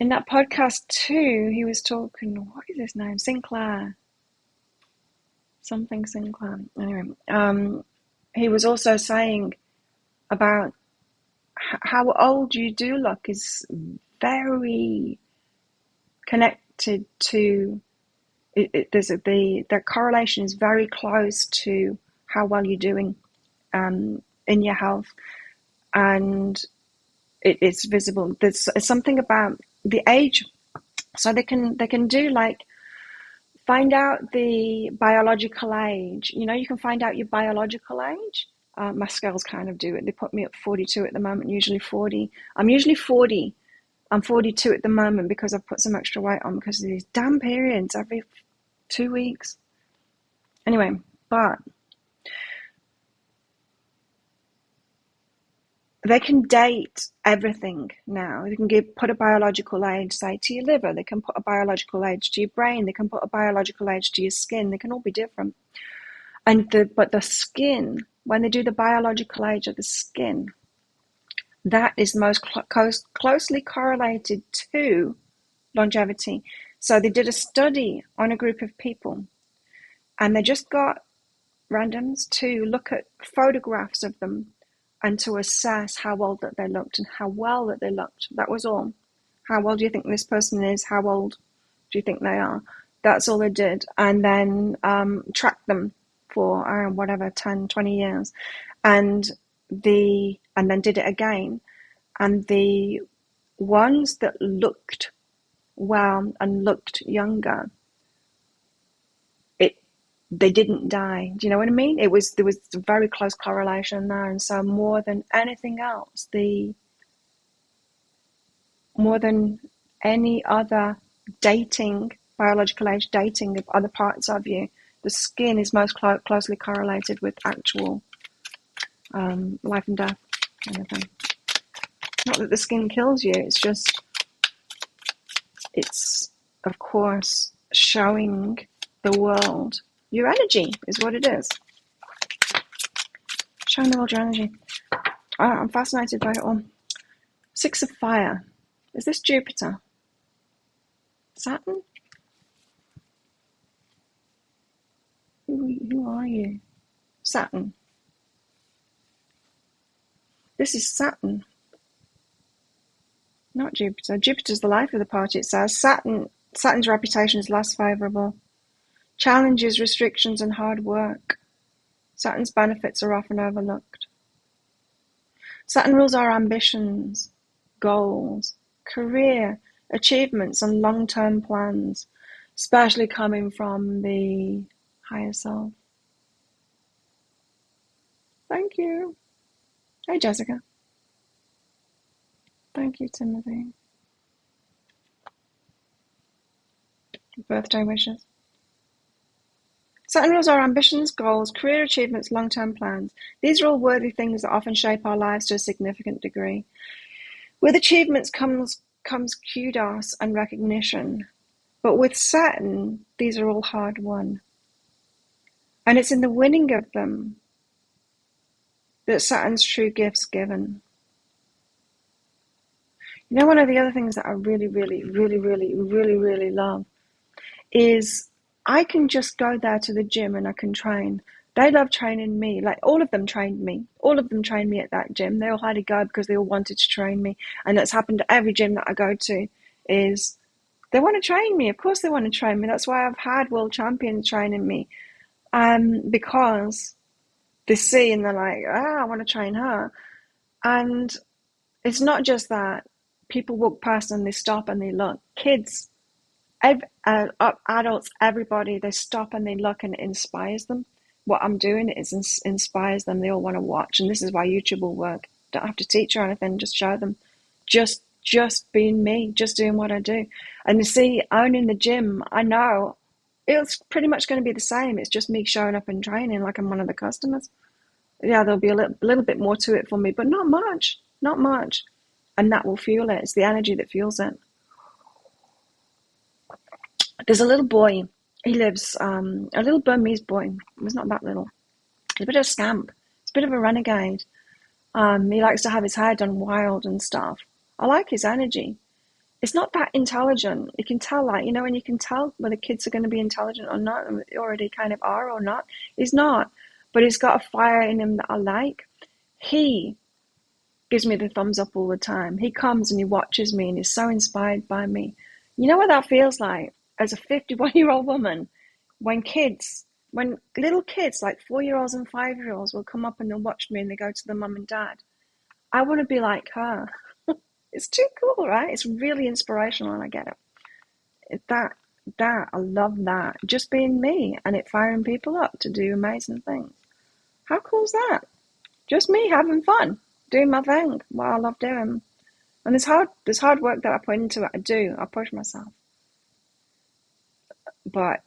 In that podcast too, he was talking, what is his name? Sinclair. Something Sinclair. Anyway, he was also saying about how old you do look is very connected to the correlation is very close to how well you're doing in your health, and it's visible. There's something about the age, so they can do like find out the biological age. You can find out your biological age. My scales kind of do it. They put me at 42 at the moment, usually 40. I'm usually 40. I'm 42 at the moment because I've put some extra weight on because of these damn periods every 2 weeks. Anyway, but they can date everything now. They can put a biological age, say, to your liver. They can put a biological age to your brain. They can put a biological age to your skin. They can all be different. But the skin, when they do the biological age of the skin, that is most closely correlated to longevity. So they did a study on a group of people, and they just got randoms to look at photographs of them and to assess how old that they looked and how well that they looked. That was all. How old do you think this person is? How old do you think they are? That's all they did. And then tracked them for whatever, 10, 20 years. And then did it again. And the ones that looked well and looked younger, they didn't die. Do you know what I mean? There was a very close correlation there. And so more than anything else, more than any other dating, biological age dating of other parts of you, the skin is most closely correlated with actual life and death kind of thing. Not that the skin kills you, it's of course showing the world your energy is what it is. Showing the world your energy. I'm fascinated by it all. 6 of fire. Is this Jupiter? Saturn? Who are you? Saturn. This is Saturn. Not Jupiter. Jupiter's the life of the party, it says. Saturn's reputation is less favourable. Challenges, restrictions, and hard work. Saturn's benefits are often overlooked. Saturn rules our ambitions, goals, career, achievements, and long-term plans, especially coming from the higher self. Thank you. Hey, Jessica. Thank you, Timothy. Birthday wishes. Saturn rules our ambitions, goals, career achievements, long-term plans. These are all worthy things that often shape our lives to a significant degree. With achievements comes kudos and recognition. But with Saturn, these are all hard won. And it's in the winning of them that Saturn's true gift's given. You know, one of the other things that I really, really, really, really, really, really love is I can just go there to the gym and I can train. They love training me. Like, all of them trained me. All of them trained me at that gym. They all had to go because they all wanted to train me. And that's happened at every gym that I go to, is they want to train me. Of course they want to train me. That's why I've had world champions training me. Because they see and they're like, I want to train her. And it's not just that. People walk past and they stop and they look. Kids, adults, everybody, they stop and they look, and it inspires them. What I'm doing inspires them. They all want to watch, and this is why YouTube will work. Don't have to teach or anything, just show them. Just being me, just doing what I do. And you see, owning the gym, I know it's pretty much going to be the same. It's just me showing up and training like I'm one of the customers. Yeah, there'll be a little bit more to it for me, but not much. And that will fuel it. It's the energy that fuels it. There's a little boy. He lives, a little Burmese boy. He's not that little. He's a bit of a scamp. He's a bit of a renegade. He likes to have his hair done wild and stuff. I like his energy. It's not that intelligent. You can tell, like, you know, and you can tell whether kids are going to be intelligent or not, and they already kind of are or not. He's not. But he's got a fire in him that I like. He gives me the thumbs up all the time. He comes and he watches me and he's so inspired by me. You know what that feels like as a 51-year-old woman when little kids like 4-year-olds and 5-year-olds will come up and they'll watch me and they go to their mum and dad. I want to be like her. It's too cool, right? It's really inspirational and I get it. I love that. Just being me and it firing people up to do amazing things. How cool is that? Just me having fun. Doing my thing, what I love doing. And there's hard work that I put into it. I push myself. But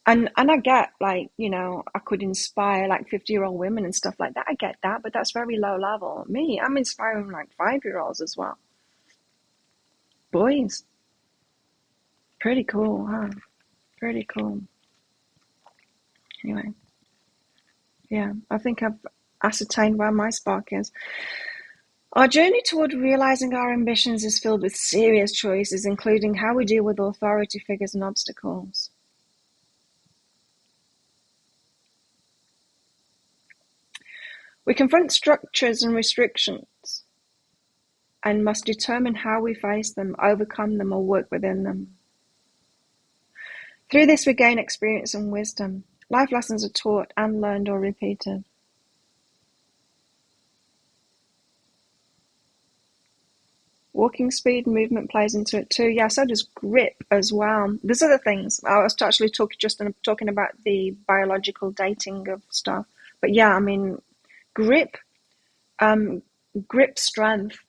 And I get, like, I could inspire like 50-year-old women and stuff like that. I get that, but that's very low level. Me, I'm inspiring like 5-year-olds as well. Boys. Pretty cool, huh? Pretty cool. Anyway, yeah, I think I've ascertained where my spark is. Our journey toward realizing our ambitions is filled with serious choices, including how we deal with authority figures and obstacles. We confront structures and restrictions and must determine how we face them, overcome them, or work within them. Through this, we gain experience and wisdom. Life lessons are taught and learned or repeated. Walking speed and movement plays into it too. Yeah, so does grip as well. There's other things. I was actually talking about the biological dating of stuff. But yeah, I mean, grip, um, grip strength.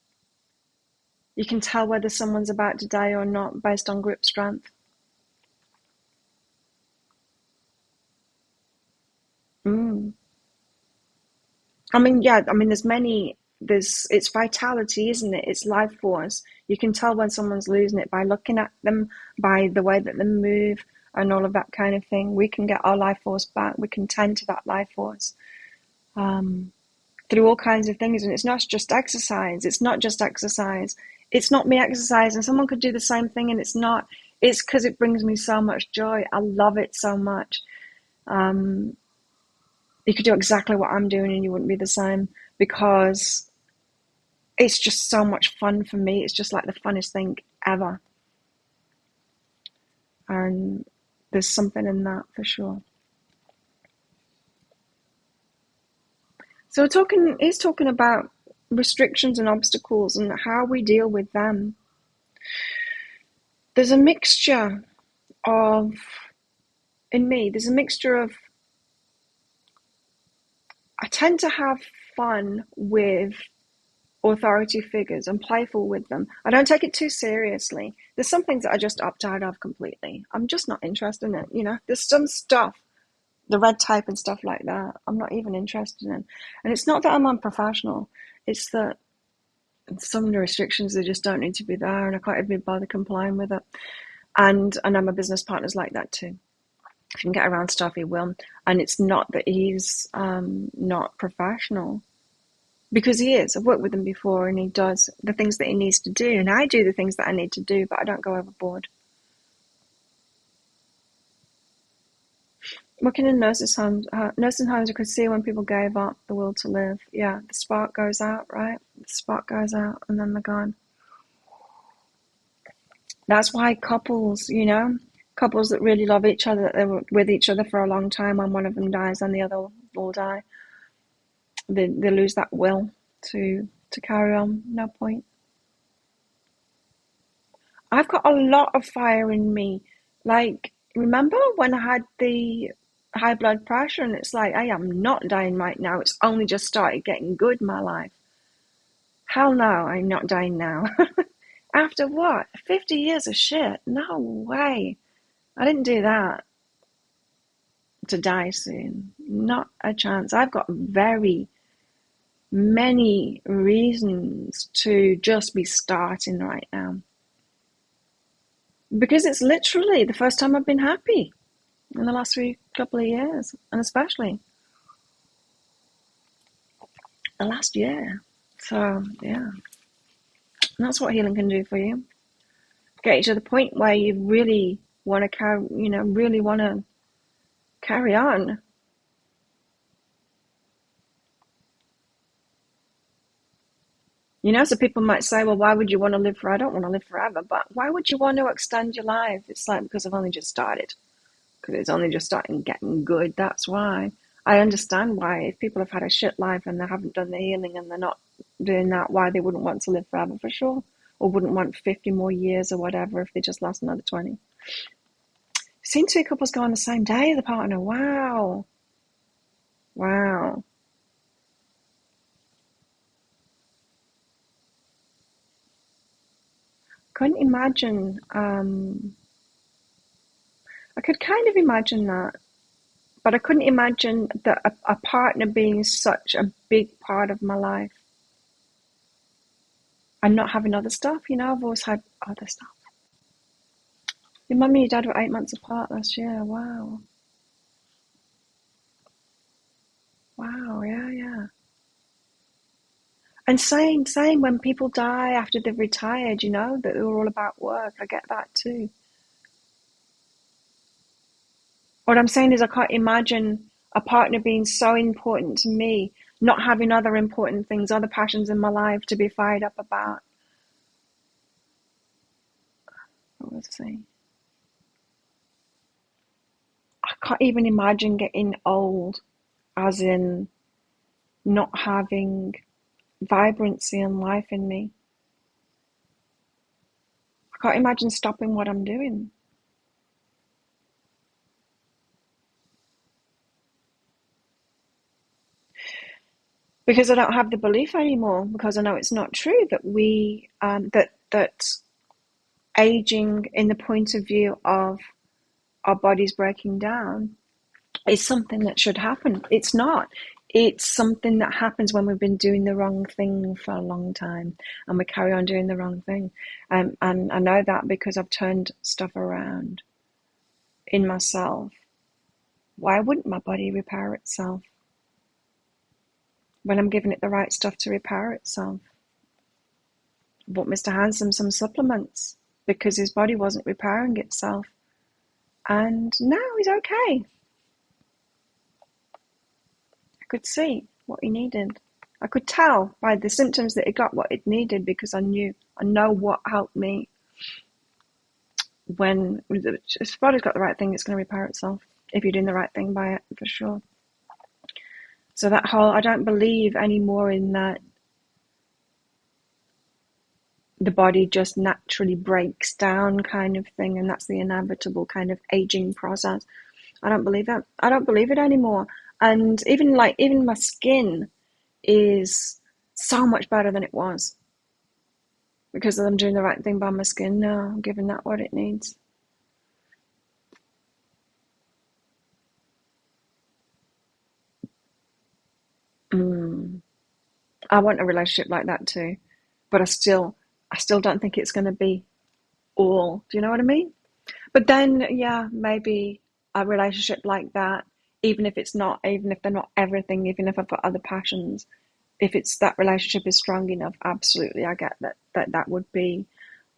You can tell whether someone's about to die or not based on grip strength. Mm. I mean, yeah, I mean, it's vitality, isn't it? It's life force. You can tell when someone's losing it by looking at them, by the way that they move, and all of that kind of thing. We can get our life force back. We can tend to that life force through all kinds of things. And it's not just exercise. It's not just exercise. It's not me exercising. Someone could do the same thing, and it's not. It's because it brings me so much joy. I love it so much. Um, you could do exactly what I'm doing, and you wouldn't be the same because it's just so much fun for me. It's just like the funnest thing ever. And there's something in that for sure. So he's talking about restrictions and obstacles and how we deal with them. There's a mixture of, in me, there's a mixture of, I tend to have fun with authority figures. I'm playful with them. I don't take it too seriously. There's some things that I just opt out of completely. I'm just not interested in it. There's some stuff, the red tape and stuff like that, I'm not even interested in. And it's not that I'm unprofessional. It's that some of the restrictions, they just don't need to be there, and I can't even bother complying with it. And I know my business partner's like that too. If he can get around stuff, he will. And it's not that he's not professional, because he is. I've worked with him before, and he does the things that he needs to do, and I do the things that I need to do, but I don't go overboard. Working in nursing homes, I could see when people gave up the will to live. Yeah, the spark goes out, right? The spark goes out, and then they're gone. That's why couples that really love each other, that they were with each other for a long time, when one of them dies, and the other will die. They lose that will to carry on. No point. I've got a lot of fire in me. Like, remember when I had the high blood pressure, and it's like, I am not dying right now. It's only just started getting good in my life. Hell no, I'm not dying now. After what? 50 years of shit? No way. I didn't do that to die soon. Not a chance. I've got very many reasons to just be starting right now. Because it's literally the first time I've been happy in the last couple of years, and especially the last year. So, yeah, that's what healing can do for you. Get you to the point where you really want to carry on. So people might say, well, why would you want to live forever? I don't want to live forever, but why would you want to extend your life? It's like, because I've only just started. Because it's only just starting getting good. That's why. I understand why, if people have had a shit life and they haven't done the healing and they're not doing that, why they wouldn't want to live forever, for sure. Or wouldn't want 50 more years or whatever if they just last another 20. Seen two couples go on the same day, the partner. Wow. Wow. Couldn't imagine. I could kind of imagine that, but I couldn't imagine that a partner being such a big part of my life and not having other stuff. You know, I've always had other stuff. Your mum and your dad were 8 months apart last year. Wow. Wow, yeah, yeah. And same when people die after they've retired, you know, that they're all about work. I get that too. What I'm saying is I can't imagine a partner being so important to me, not having other important things, other passions in my life to be fired up about. What was I saying? I can't even imagine getting old, as in not having vibrancy and life in me. I can't imagine stopping what I'm doing. Because I don't have the belief anymore, because I know it's not true that that aging in the point of view of our bodies breaking down is something that should happen. It's not. It's something that happens when we've been doing the wrong thing for a long time and we carry on doing the wrong thing. And I know that because I've turned stuff around in myself. Why wouldn't my body repair itself when I'm giving it the right stuff to repair itself? I bought Mr. Handsome some supplements because his body wasn't repairing itself. And now he's okay. I could see what he needed. I could tell by the symptoms that he got what it needed because I know what helped me. When if the body's got the right thing, it's going to repair itself if you're doing the right thing by it, for sure. So that whole, I don't believe anymore in that the body just naturally breaks down kind of thing, and that's the inevitable kind of aging process. I don't believe that. I don't believe it anymore. And even my skin is so much better than it was because I'm doing the right thing by my skin now. I'm giving that what it needs. I want a relationship like that too, but I still don't think it's going to be all. Do you know what I mean? But then, yeah, maybe a relationship like that, even if they're not everything, even if I've got other passions, if it's that relationship is strong enough, absolutely, I get that would be.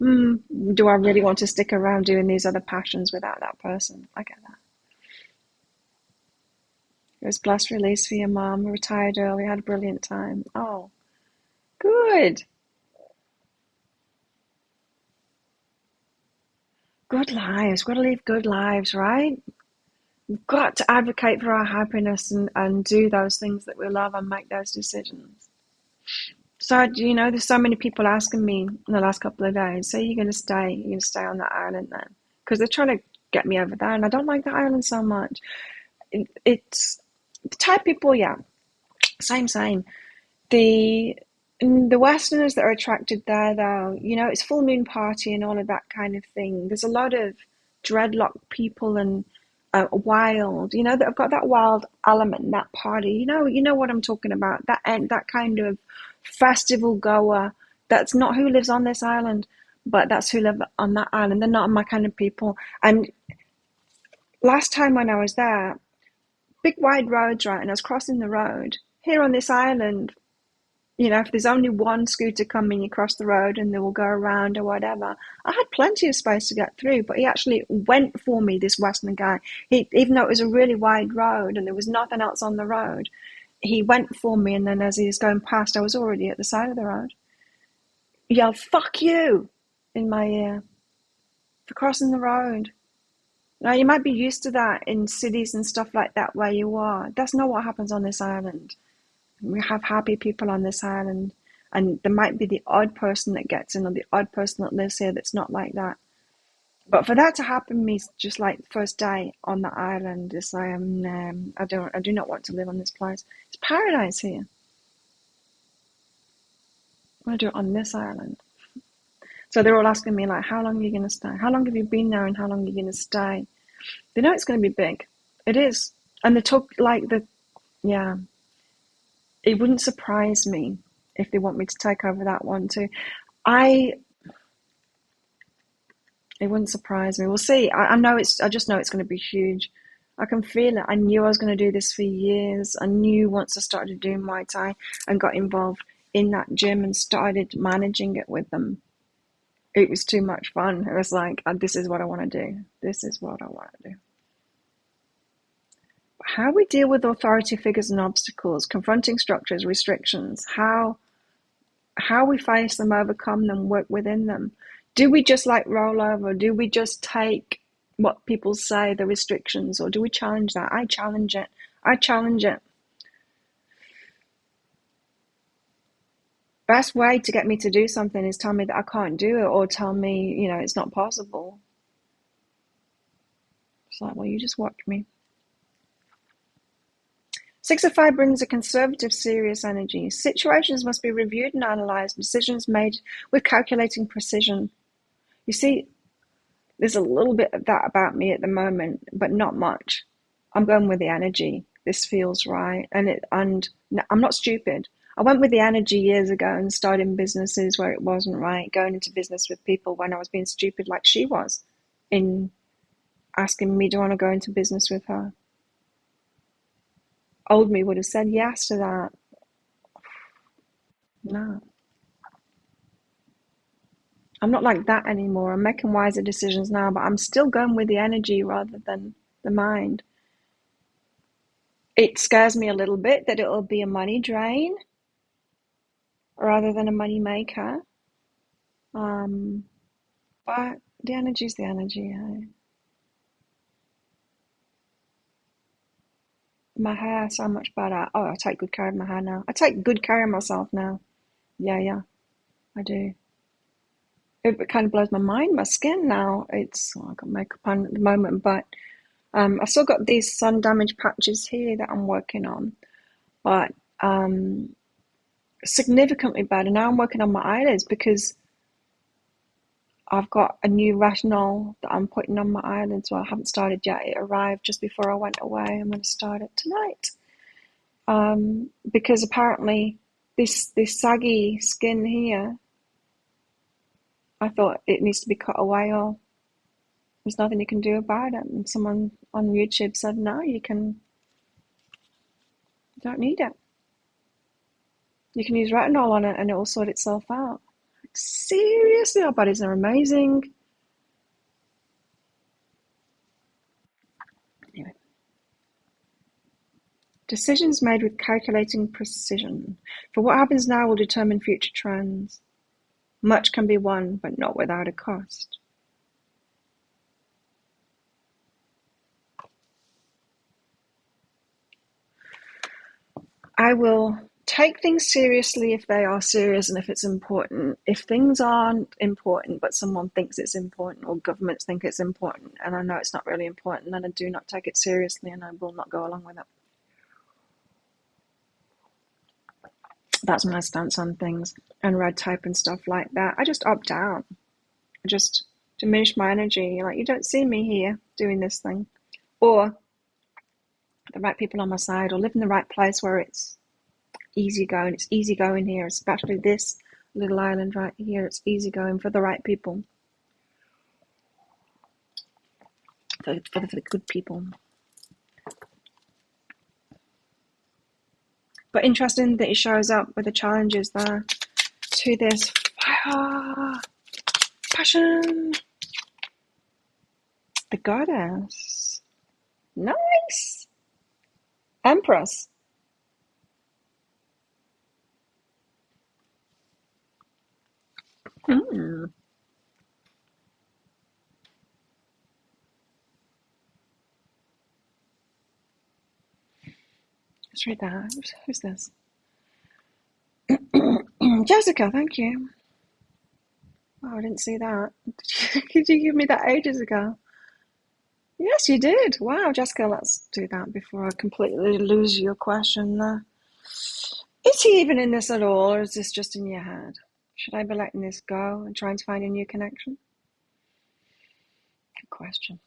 Do I really want to stick around doing these other passions without that person? I get that. It was blessed release for your mom. Retired early, had a brilliant time. Oh, good. Good lives. Got to live good lives, right? We've got to advocate for our happiness and do those things that we love and make those decisions. So, there's so many people asking me in the last couple of days, so you're going to stay? You're going to stay on that island then? Because they're trying to get me over there, and I don't like the island so much. It's the Thai people, yeah, same. The the Westerners that are attracted there, though, it's full moon party and all of that kind of thing. There's a lot of dreadlock people and wild, that have got that wild element, that party. You know what I'm talking about. That kind of festival goer. That's not who lives on this island, but that's who live on that island. They're not my kind of people. And last time when I was there, big wide roads, right, and I was crossing the road here on this island. If there's only one scooter coming, you cross the road and they will go around or whatever. I had plenty of space to get through, but he actually went for me, this Western guy. Even though it was a really wide road and there was nothing else on the road, he went for me, and then as he was going past, I was already at the side of the road. He yelled, "Fuck you," in my ear for crossing the road. Now, you might be used to that in cities and stuff like that where you are. That's not what happens on this island. We have happy people on this island, and there might be the odd person that gets in or the odd person that lives here that's not like that. But for that to happen to me, just like the first day on the island, it's like I do not want to live on this place. It's paradise here. I want to do it on this island. So they're all asking me like, how long are you going to stay? How long have you been there, and how long are you going to stay? They know it's going to be big. It is. And they talk like yeah, it wouldn't surprise me if they want me to take over that one too. I, it wouldn't surprise me. We'll see. I just know it's going to be huge. I can feel it. I knew I was going to do this for years. I knew once I started doing Muay Thai and got involved in that gym and started managing it with them, it was too much fun. It was like, this is what I want to do. This is what I want to do. How we deal with authority figures and obstacles, confronting structures, restrictions, how we face them, overcome them, work within them. Do we just like roll over? Do we just take what people say, the restrictions, or do we challenge that? I challenge it. I challenge it. Best way to get me to do something is tell me that I can't do it, or tell me, it's not possible. It's like, well, you just watch me. 6 of 5 brings a conservative, serious energy. Situations must be reviewed and analysed, decisions made with calculating precision. You see, there's a little bit of that about me at the moment, but not much. I'm going with the energy. This feels right. And I'm not stupid. I went with the energy years ago and started businesses where it wasn't right, going into business with people when I was being stupid like she was, in asking me, do I want to go into business with her? Old me would have said yes to that. No. I'm not like that anymore. I'm making wiser decisions now, but I'm still going with the energy rather than the mind. It scares me a little bit that it'll be a money drain rather than a money maker. But the energy's the energy. My hair, so much better. Oh, I take good care of my hair now. I take good care of myself now. Yeah, I do. It kind of blows my mind. My skin now, I've got makeup on at the moment, but I've still got these sun damage patches here that I'm working on, but significantly better. Now I'm working on my eyelids because I've got a new retinol that I'm putting on my eyelids. Well, I haven't started yet. It arrived just before I went away. I'm going to start it tonight. Because apparently this saggy skin here, I thought it needs to be cut away, or there's nothing you can do about it. And someone on YouTube said, no, you don't need it. You can use retinol on it and it will sort itself out. Seriously, our bodies are amazing. Anyway. Decisions made with calculating precision. For what happens now will determine future trends. Much can be won, but not without a cost. I will take things seriously if they are serious and if it's important. If things aren't important, but someone thinks it's important, or governments think it's important, and I know it's not really important, then I do not take it seriously and I will not go along with it. That's my stance on things, and red tape and stuff like that. I just opt out. I just diminish my energy. Like, you don't see me here doing this thing. Or the right people on my side, or live in the right place where it's easy going. It's easy going here, especially this little island right here. It's easy going for the right people. For the good people. But interesting that it shows up with the challenges there to this fire, passion, the goddess. Nice. Empress. Hmm. Let's read that. Who's this? Jessica, thank you. Oh, I didn't see that. Could you give me that ages ago? Yes, you did. Wow, Jessica, let's do that before I completely lose your question there. Is he even in this at all, or is this just in your head? Should I be letting this go and trying to find a new connection? Good question.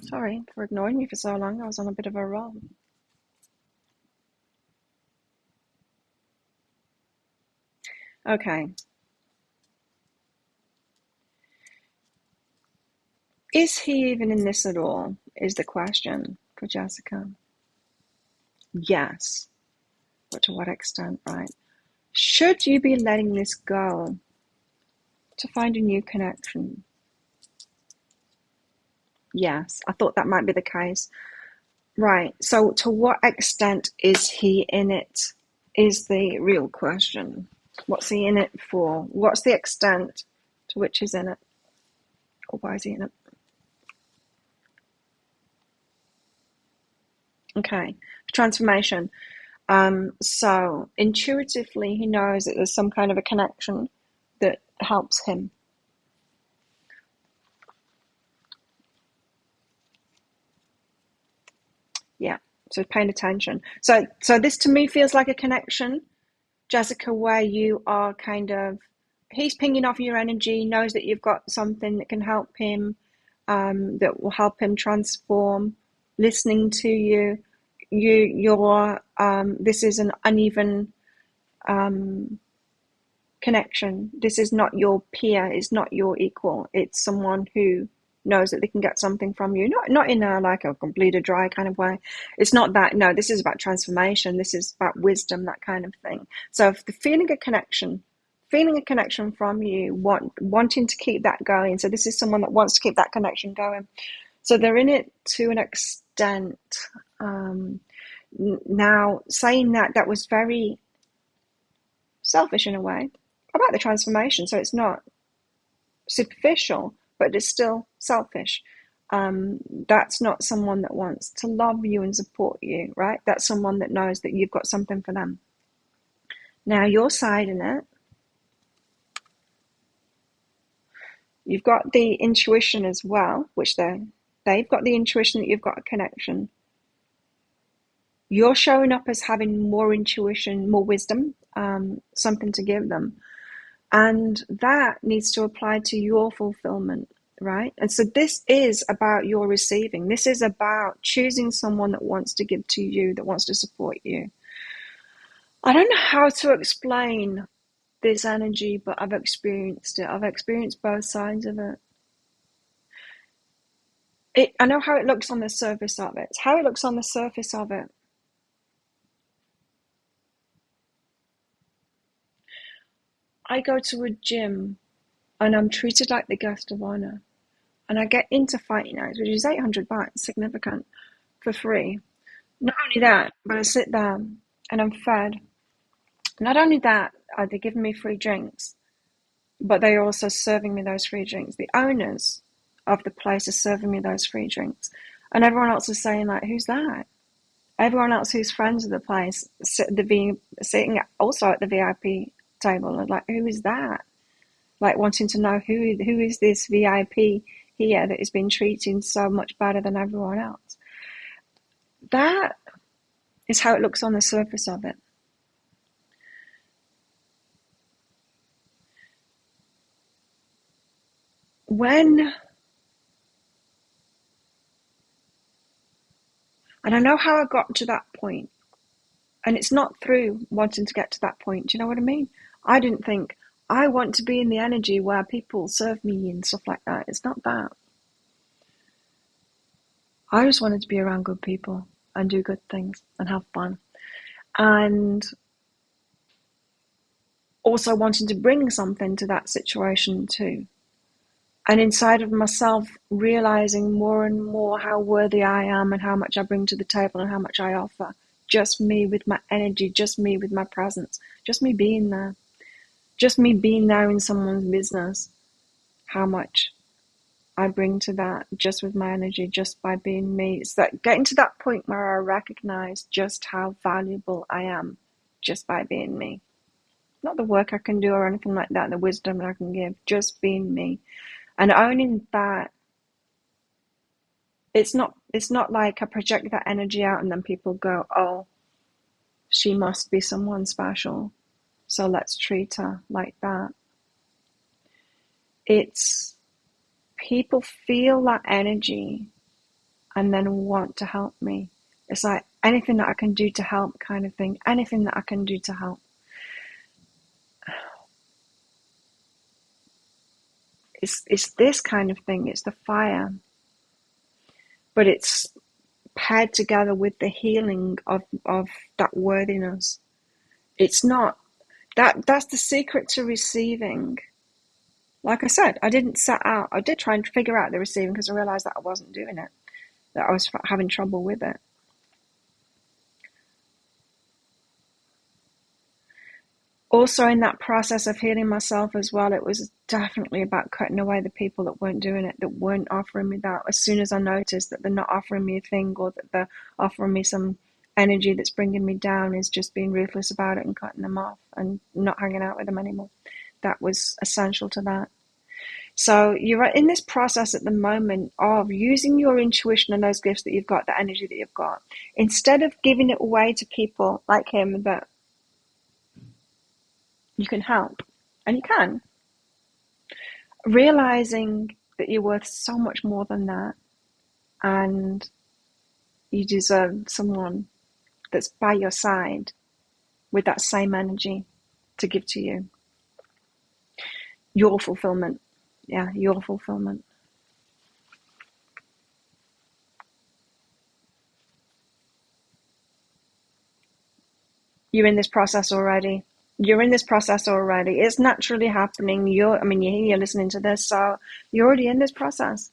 Sorry for ignoring you for so long. I was on a bit of a roll. Okay. Is he even in this at all? Is the question for Jessica. Yes. But to what extent, right? Should you be letting this go to find a new connection? Yes, I thought that might be the case. Right. So to what extent is he in it? Is the real question. What's he in it for? What's the extent to which he's in it? Or why is he in it? Okay. Transformation. So intuitively, he knows that there's some kind of a connection that helps him. Yeah. So paying attention. So this to me feels like a connection, Jessica, where you are kind of, he's pinging off your energy, knows that you've got something that can help him, that will help him transform, listening to you. This is an uneven connection. This is not your peer, it's not your equal. It's someone who knows that they can get something from you. Not in a like a complete or dry kind of way. It's not that. No, this is about transformation. This is about wisdom, that kind of thing. So if the feeling a connection from you, wanting to keep that going. So this is someone that wants to keep that connection going. So they're in it to an extent. Now, saying that was very selfish in a way about the transformation. So it's not superficial, but it's still selfish. That's not someone that wants to love you and support you, right? That's someone that knows that you've got something for them. Now, your side in it, you've got the intuition as well, which they've got the intuition that you've got a connection. You're showing up as having more intuition, more wisdom, something to give them. And that needs to apply to your fulfillment, right? And so this is about your receiving. This is about choosing someone that wants to give to you, that wants to support you. I don't know how to explain this energy, but I've experienced it. I've experienced both sides of it. I know how it looks on the surface of it. It's how it looks on the surface of it. I go to a gym and I'm treated like the guest of honor. And I get into fighting nights, which is 800 baht, significant, for free. Not only that, but I sit there and I'm fed. Not only that, are they giving me free drinks, but they're also serving me those free drinks. The owners of the place are serving me those free drinks. And everyone else is saying, like, who's that? Everyone else who's friends of the place sitting also at the VIP table are like, who is that? Like wanting to know who is this VIP here that is being treated so much better than everyone else. That is how it looks on the surface of it. And I know how I got to that point, and it's not through wanting to get to that point. Do you know what I mean? I didn't think I want to be in the energy where people serve me and stuff like that. It's not that. I just wanted to be around good people and do good things and have fun. And also wanting to bring something to that situation too. And inside of myself, realizing more and more how worthy I am and how much I bring to the table and how much I offer. Just me with my energy, just me with my presence, just me being there. Just me being there in someone's business. How much I bring to that just with my energy, just by being me. It's that getting to that point where I recognize just how valuable I am just by being me. Not the work I can do or anything like that, the wisdom I can give, just being me. And owning that, it's not like I project that energy out and then people go, oh, she must be someone special, so let's treat her like that. It's people feel that energy and then want to help me. It's like anything that I can do to help kind of thing. Anything that I can do to help. It's this kind of thing. It's the fire. But it's paired together with the healing of that worthiness. It's not that's the secret to receiving. Like I said, I didn't set out. I did try and figure out the receiving because I realized that I wasn't doing it, that I was having trouble with it. Also, in that process of healing myself as well, it was definitely about cutting away the people that weren't doing it, that weren't offering me that. As soon as I noticed that they're not offering me a thing, or that they're offering me some energy that's bringing me down, is just being ruthless about it and cutting them off and not hanging out with them anymore. That was essential to that. So you're in this process at the moment of using your intuition and those gifts that you've got, the energy that you've got, instead of giving it away to people like him that you can help, and you can, realizing that you're worth so much more than that, and you deserve someone that's by your side with that same energy to give to you. Your fulfillment. Yeah, your fulfillment. You're in this process already. You're in this process already. It's naturally happening. You're here, you're listening to this, so you're already in this process.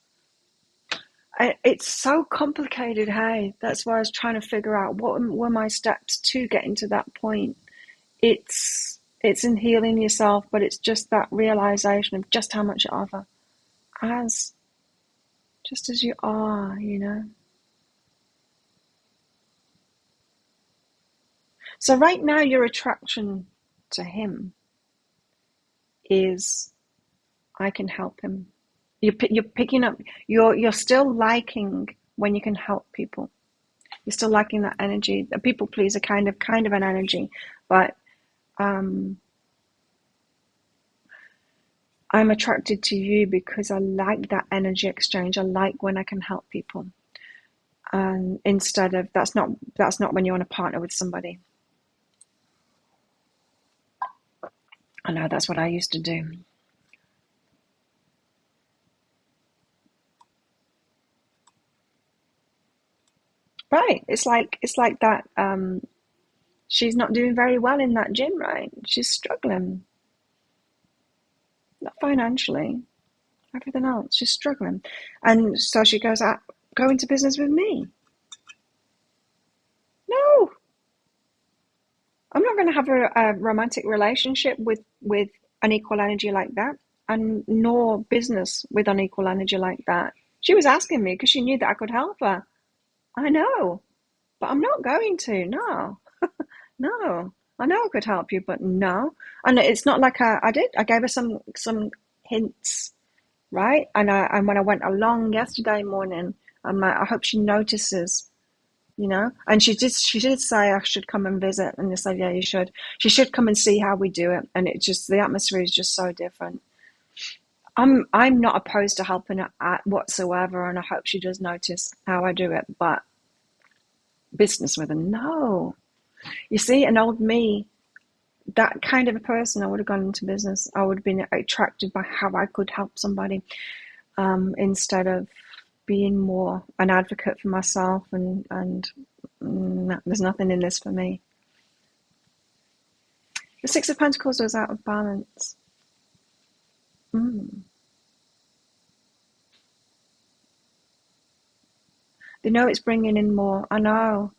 It's so complicated, hey. That's why I was trying to figure out what were my steps to getting to that point. It's in healing yourself, but it's just that realization of just how much you offer, just as you are, So right now, your attraction to him is, I can help him. You're picking up. You're still liking when you can help people. You're still liking that energy. The people pleaser kind of an energy, but I'm attracted to you because I like that energy exchange. I like when I can help people. And instead of that's not when you want to partner with somebody. I know that's what I used to do. Right. It's like that. She's not doing very well in that gym, right? She's struggling. Not financially, everything else. She's struggling. And so she goes out, go into business with me. No, I'm not going to have a romantic relationship with an equal energy like that, and nor business with an equal energy like that. She was asking me because she knew that I could help her. I know, but I'm not going to. No, no. I know I could help you, but no. And it's not like I did. I gave her some hints, right? And when I went along yesterday morning, I'm like, I hope she notices, And she did say I should come and visit, and they said, yeah, you should. She should come and see how we do it, and the atmosphere is just so different. I'm not opposed to helping her whatsoever, and I hope she does notice how I do it. But business with her, no. You see, an old me, that kind of a person, I would have gone into business. I would have been attracted by how I could help somebody, instead of being more an advocate for myself, and there's nothing in this for me. The Six of Pentacles was out of balance. They know it's bringing in more. I know.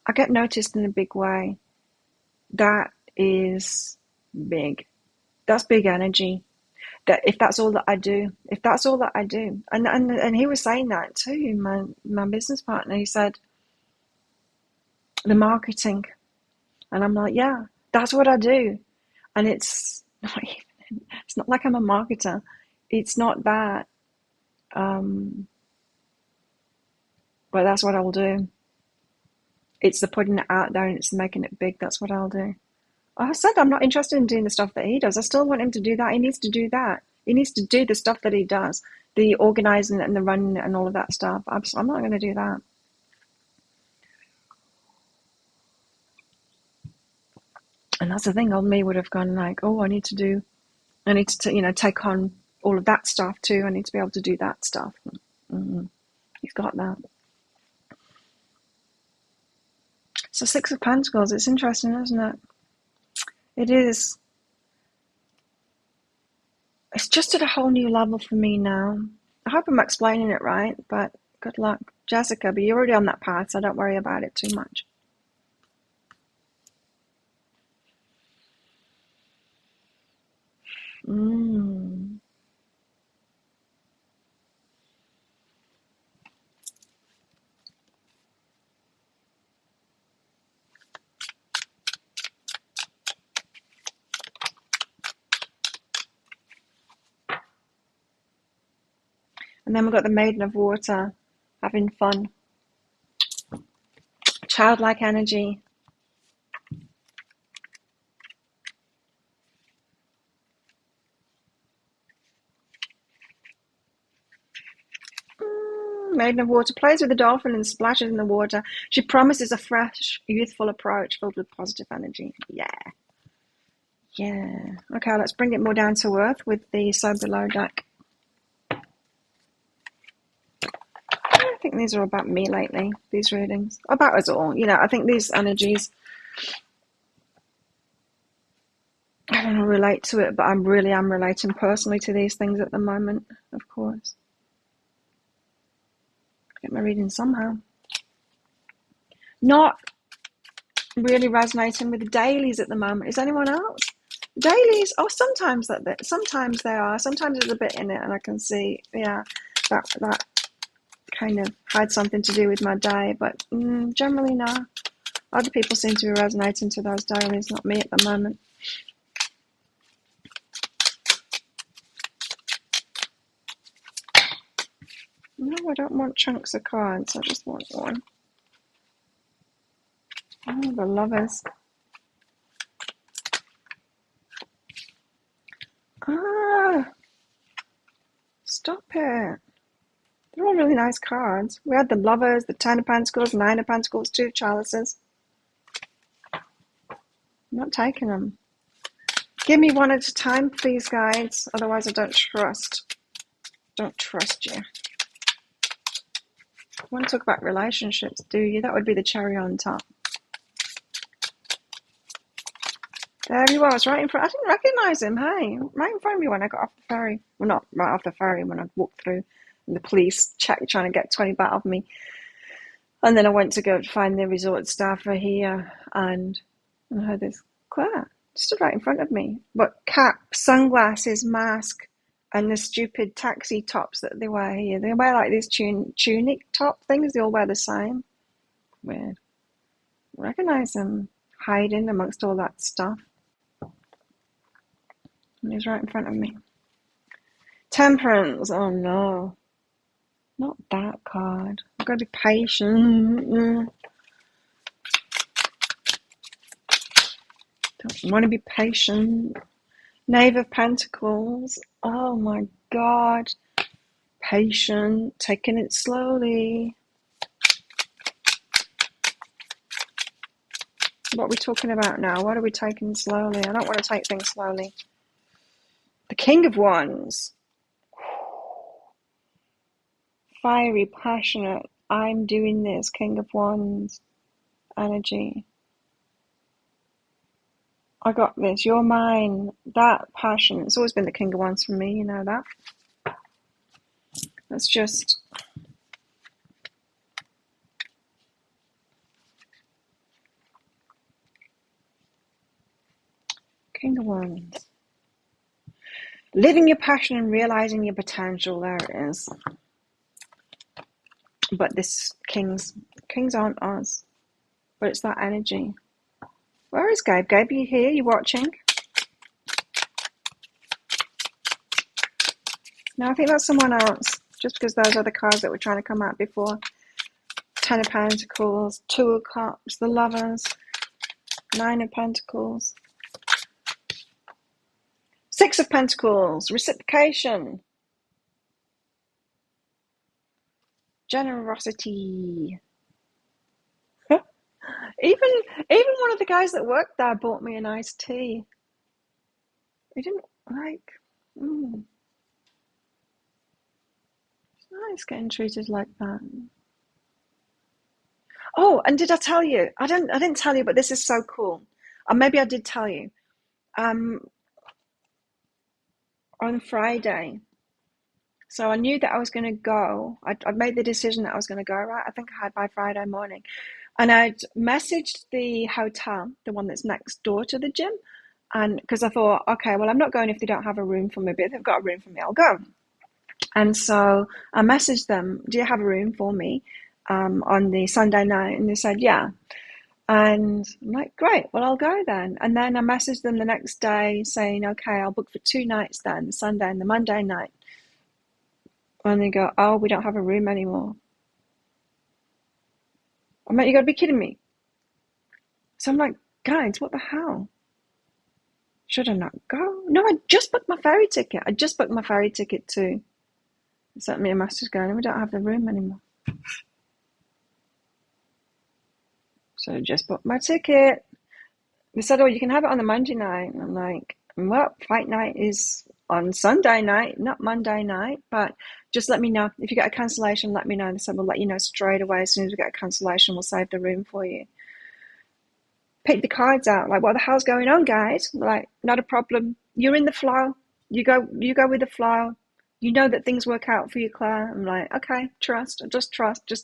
I get noticed in a big way. That is big. That's big energy. That if that's all that I do, and he was saying that too, my business partner. He said the marketing, and I'm like, yeah, that's what I do, and it's not like I'm a marketer. It's not that, but that's what I'll do. It's the putting it out there and it's making it big. That's what I'll do. I said I'm not interested in doing the stuff that he does. I still want him to do that. He needs to do that. He needs to do the stuff that he does. the organising and the running and all of that stuff. I'm not going to do that. And that's the thing. Old me would have gone like, oh, I need to, take on all of that stuff too. I need to be able to do that stuff. He's got that. So Six of Pentacles. It's interesting, isn't it? It is. It's just at a whole new level for me now. I hope I'm explaining it right, but good luck, Jessica. But you're already on that path, so don't worry about it too much. And then we've got the Maiden of Water, having fun. Childlike energy. Maiden of Water plays with the dolphin and splashes in the water. She promises a fresh, youthful approach filled with positive energy. Yeah. Okay, let's bring it more down to earth with the So Below deck. I think these are about me lately, these readings. About us all. I think these energies, I don't know, relate to it, but I really am relating personally to these things at the moment, of course. Get my reading somehow. Not really resonating with the dailies at the moment. Is anyone else? Dailies? Oh, sometimes they are. Sometimes there's a bit in it, and I can see, that kind of had something to do with my day. But generally, no. Other people seem to be resonating to those dailies, not me at the moment. No, I don't want chunks of cards. I just want one. Oh, the Lovers. Stop it. They're all really nice cards. We had the Lovers, the Ten of Pentacles, Nine of Pentacles, Two of Chalices. I'm not taking them. Give me one at a time, please, guys. Otherwise, I don't trust you. You want to talk about relationships, do you? That would be the cherry on top. There you are. I was right in front. I didn't recognise him. Hey, right in front of me when I got off the ferry. Well, not right off the ferry, when I walked through and the police checked, trying to get 20 baht off me. And then I went to go find the resort staff are here, and I heard this Claire stood right in front of me. But cap, sunglasses, mask, and the stupid taxi tops that they wear here. They wear like these tunic top things. They all wear the same. Weird. Recognise them hiding amongst all that stuff. And he's right in front of me. Temperance. Oh no. Not that card. I've got to be patient. Don't want to be patient. Knave of Pentacles. Oh my God. Patient. Taking it slowly. What are we talking about now? What are we taking slowly? I don't want to take things slowly. The King of Wands. Fiery, passionate. I'm doing this. King of Wands energy. I got this. You're mine. That passion. It's always been the King of Wands for me. You know that. That's just. King of Wands. Living your passion and realizing your potential. There it is. But this kings aren't us. But it's that energy. Where is Gabe? Gabe, are you here? You watching? No, I think that's someone else. Just because those are the cards that were trying to come out before. Ten of Pentacles, Two of Cups, the Lovers, Nine of Pentacles. Six of Pentacles, reciprocation. Generosity. Even one of the guys that worked there bought me an iced tea. He didn't like. Mm, it's nice getting treated like that. Oh, and did I tell you? I didn't tell you, but this is so cool. Or maybe I did tell you. Um, on Friday. So I knew that I was going to go. I'd made the decision that I was going to go, right? I think I had by Friday morning. And I'd messaged the hotel, the one that's next door to the gym. And because I thought, okay, well, I'm not going if they don't have a room for me, but if they've got a room for me, I'll go. And so I messaged them, do you have a room for me on the Sunday night? And they said, yeah. And I'm like, great, well, I'll go then. And then I messaged them the next day saying, okay, I'll book for 2 nights then, the Sunday and the Monday night. And they go, oh, we don't have a room anymore. I'm like, you got to be kidding me. So I'm like, guys, what the hell? Should I not go? No, I just booked my ferry ticket. I just booked my ferry ticket too. They sent me a message going, we don't have the room anymore. So I just booked my ticket. They said, oh, you can have it on the Monday night. And I'm like, well, fight night is on Sunday night, not Monday night. But just let me know. If you get a cancellation, let me know. They said, we'll let you know straight away. As soon as we get a cancellation, we'll save the room for you. Pick the cards out. Like, what the hell's going on, guys? Like, not a problem. You're in the flow. You go with the flow. You know that things work out for you, Claire. I'm like, okay, trust, just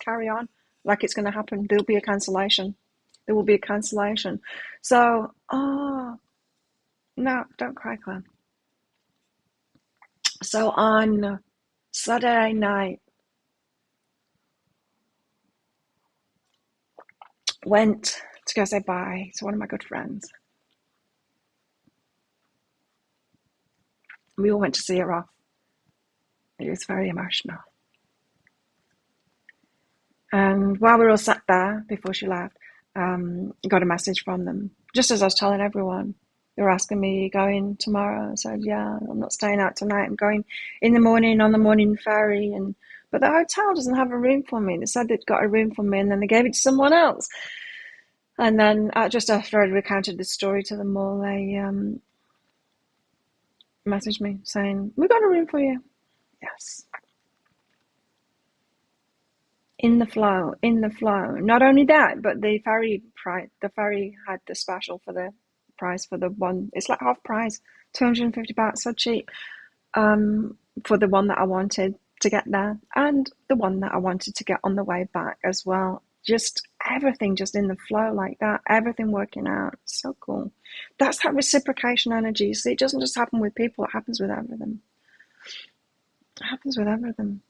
carry on. Like it's going to happen. There'll be a cancellation. There will be a cancellation. So, oh, no, don't cry, Claire. So on Saturday night, went to go say bye to one of my good friends. We all went to see her off. It was very emotional. And while we were all sat there before she left, got a message from them. Just as I was telling everyone, they were asking me, are you going tomorrow? I said, yeah, I'm not staying out tonight. I'm going in the morning on the morning ferry. But the hotel doesn't have a room for me. They said they'd got a room for me and then they gave it to someone else. And then just after I'd recounted the story to them all, they messaged me saying, we got a room for you. Yes. In the flow. Not only that, but the ferry had the special for the price for the one. It's like half price, £250, so cheap. For the one that I wanted to get there, and the one that I wanted to get on the way back as well. Just everything just in the flow like that. Everything working out. So cool. That's that reciprocation energy. See, it doesn't just happen with people. It happens with everything. It happens with everything.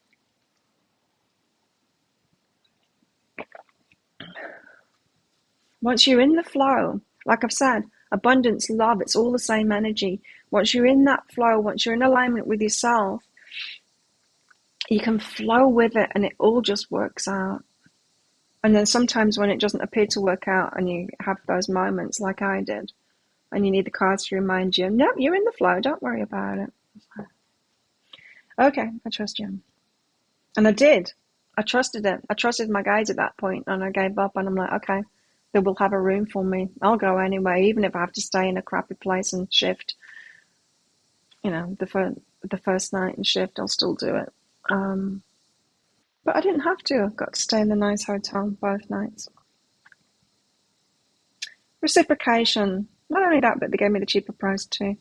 Once you're in the flow, like I've said, abundance, love, it's all the same energy. Once you're in that flow, once you're in alignment with yourself, you can flow with it and it all just works out. And then sometimes when it doesn't appear to work out and you have those moments like I did, and you need the cards to remind you, no, you're in the flow, don't worry about it. Okay, I trust you. And I did. I trusted it. I trusted my guides at that point, and I gave up and I'm like, okay, they will have a room for me. I'll go anyway, even if I have to stay in a crappy place and shift. You know, the first night and shift, I'll still do it. But I didn't have to. I got to stay in the nice hotel both nights. Reciprocation. Not only that, but they gave me the cheaper price too.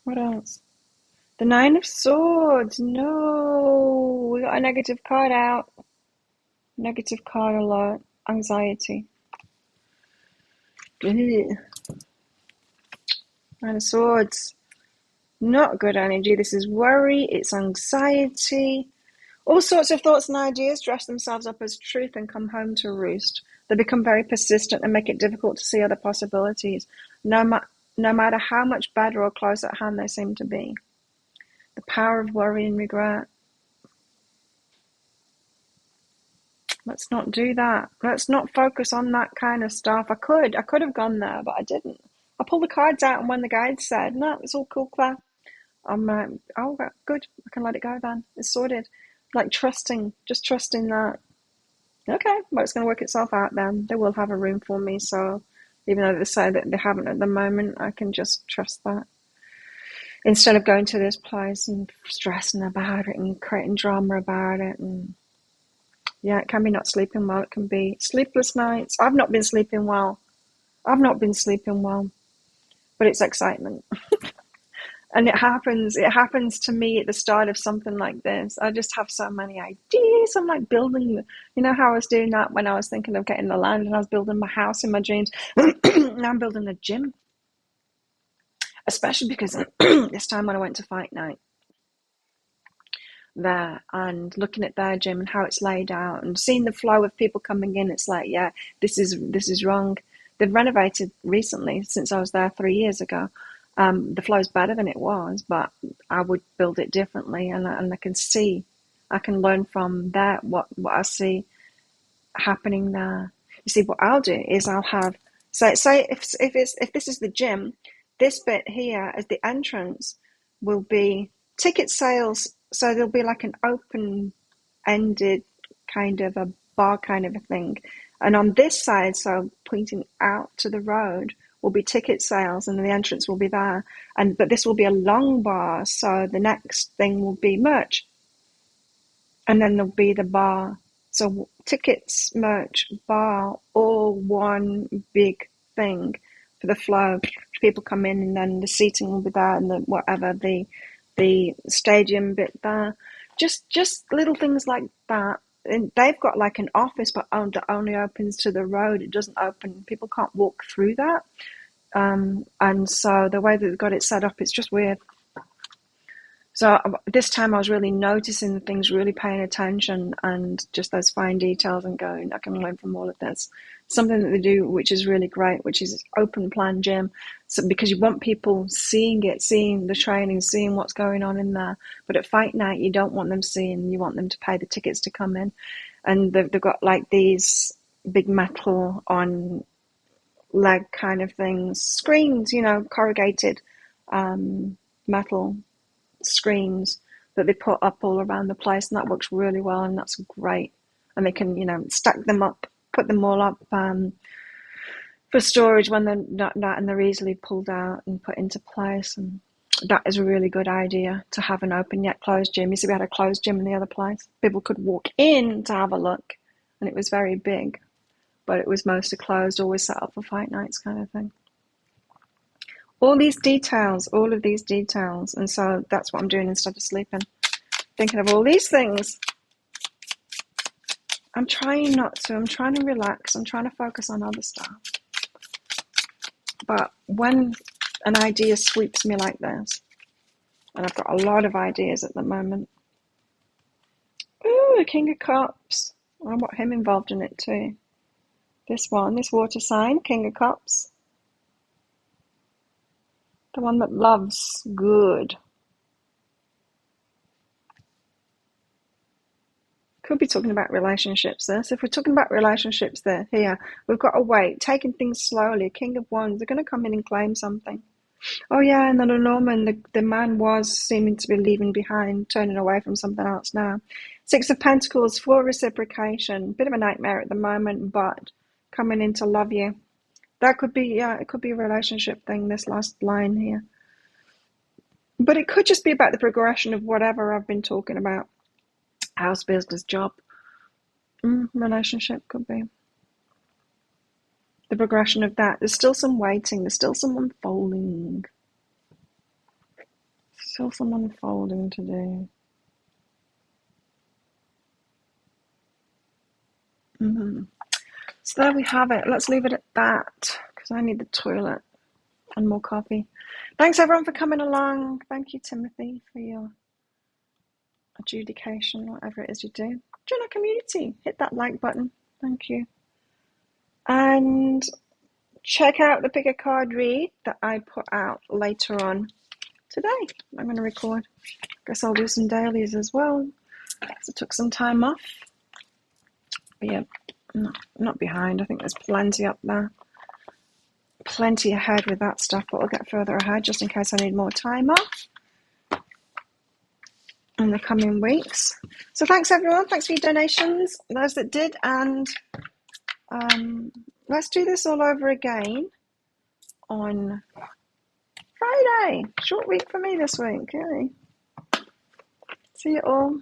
What else? The Nine of Swords. No, we got a negative card out. Negative card alert. Anxiety. Ugh. Nine of Swords. Not good energy. This is worry. It's anxiety. All sorts of thoughts and ideas dress themselves up as truth and come home to roost. They become very persistent and make it difficult to see other possibilities, no matter how much better or close at hand they seem to be. The power of worry and regret. Let's not do that. Let's not focus on that kind of stuff. I could have gone there, but I didn't. I pulled the cards out, and when the guide said, no, it's all cool, Claire. I'm like, oh, good, I can let it go then. It's sorted. Like just trusting that, okay, well, it's going to work itself out then. They will have a room for me. So even though they say that they haven't at the moment, I can just trust that. Instead of going to this place and stressing about it and creating drama about it. And yeah, it can be not sleeping well. It can be sleepless nights. I've not been sleeping well. But it's excitement. And it happens to me at the start of something like this. I just have so many ideas. I'm like building, you know how I was doing that when I was thinking of getting the land and I was building my house in my dreams. Now I'm building a gym, especially because this time when I went to fight night there and looking at their gym and how it's laid out and seeing the flow of people coming in, it's like, yeah, this is wrong. They've renovated recently since I was there 3 years ago. The flow's better than it was, but I would build it differently, and I can learn from that what I see happening there. You see, what I'll do is I'll have, say if this is the gym, this bit here as the entrance will be ticket sales. So there'll be like an open-ended kind of a bar kind of a thing, and on this side, so pointing out to the road, will be ticket sales, and the entrance will be there. But this will be a long bar, so the next thing will be merch, and then there'll be the bar. So tickets, merch, bar, all one big thing for the flow. People come in, and then the seating will be there, and the stadium bit there. Just little things like that. And they've got like an office, but that only opens to the road. It doesn't open. People can't walk through that. And so the way that they've got it set up, it's just weird. So this time I was really noticing the things, really paying attention, and just those fine details, and going, I can learn from all of this. Something that they do, which is really great, which is open plan gym. So because you want people seeing it, seeing the training, seeing what's going on in there. But at fight night, you don't want them seeing. You want them to pay the tickets to come in. And they've got like these big metal on leg kind of things, screens, corrugated metal screens that they put up all around the place, and that works really well, and that's great. And they can, stack them up, put them all up for storage when they're not, and they're easily pulled out and put into place. And that is a really good idea, to have an open yet closed gym. You see, we had a closed gym in the other place. People could walk in to have a look, and it was very big, but it was mostly closed, always set up for fight nights kind of thing. All of these details, and so that's what I'm doing instead of sleeping. Thinking of all these things. I'm trying not to. I'm trying to relax. I'm trying to focus on other stuff. But when an idea sweeps me like this, and I've got a lot of ideas at the moment. Ooh, King of Cups. I want him involved in it too. This water sign, King of Cups. The one that loves good. Could be talking about relationships there. So if we're talking about relationships here, we've got to wait, taking things slowly. King of Wands, they're going to come in and claim something. Oh yeah, and the Lenormand, the man was seeming to be leaving behind, turning away from something else now. Six of Pentacles, full reciprocation. Bit of a nightmare at the moment, but coming in to love you. That could be, it could be a relationship thing, this last line here. But it could just be about the progression of whatever I've been talking about. House, business, job, relationship could be. The progression of that. There's still some waiting. There's still some unfolding. Still some unfolding to do. So there we have it. Let's leave it at that, because I need the toilet and more coffee. Thanks everyone for coming along. Thank you, Timothy, for your adjudication, whatever it is you do. Join our community. Hit that like button. Thank you. And check out the pick a card read that I put out later on today. I'm going to record. Guess I'll do some dailies as well. So took some time off. But yeah, not behind. I think there's plenty up there. Plenty ahead with that stuff, but we'll get further ahead just in case I need more time off. in the coming weeks. So thanks everyone, thanks for your donations, those that did, and let's do this all over again on Friday. Short week for me this week. Okay. See you all.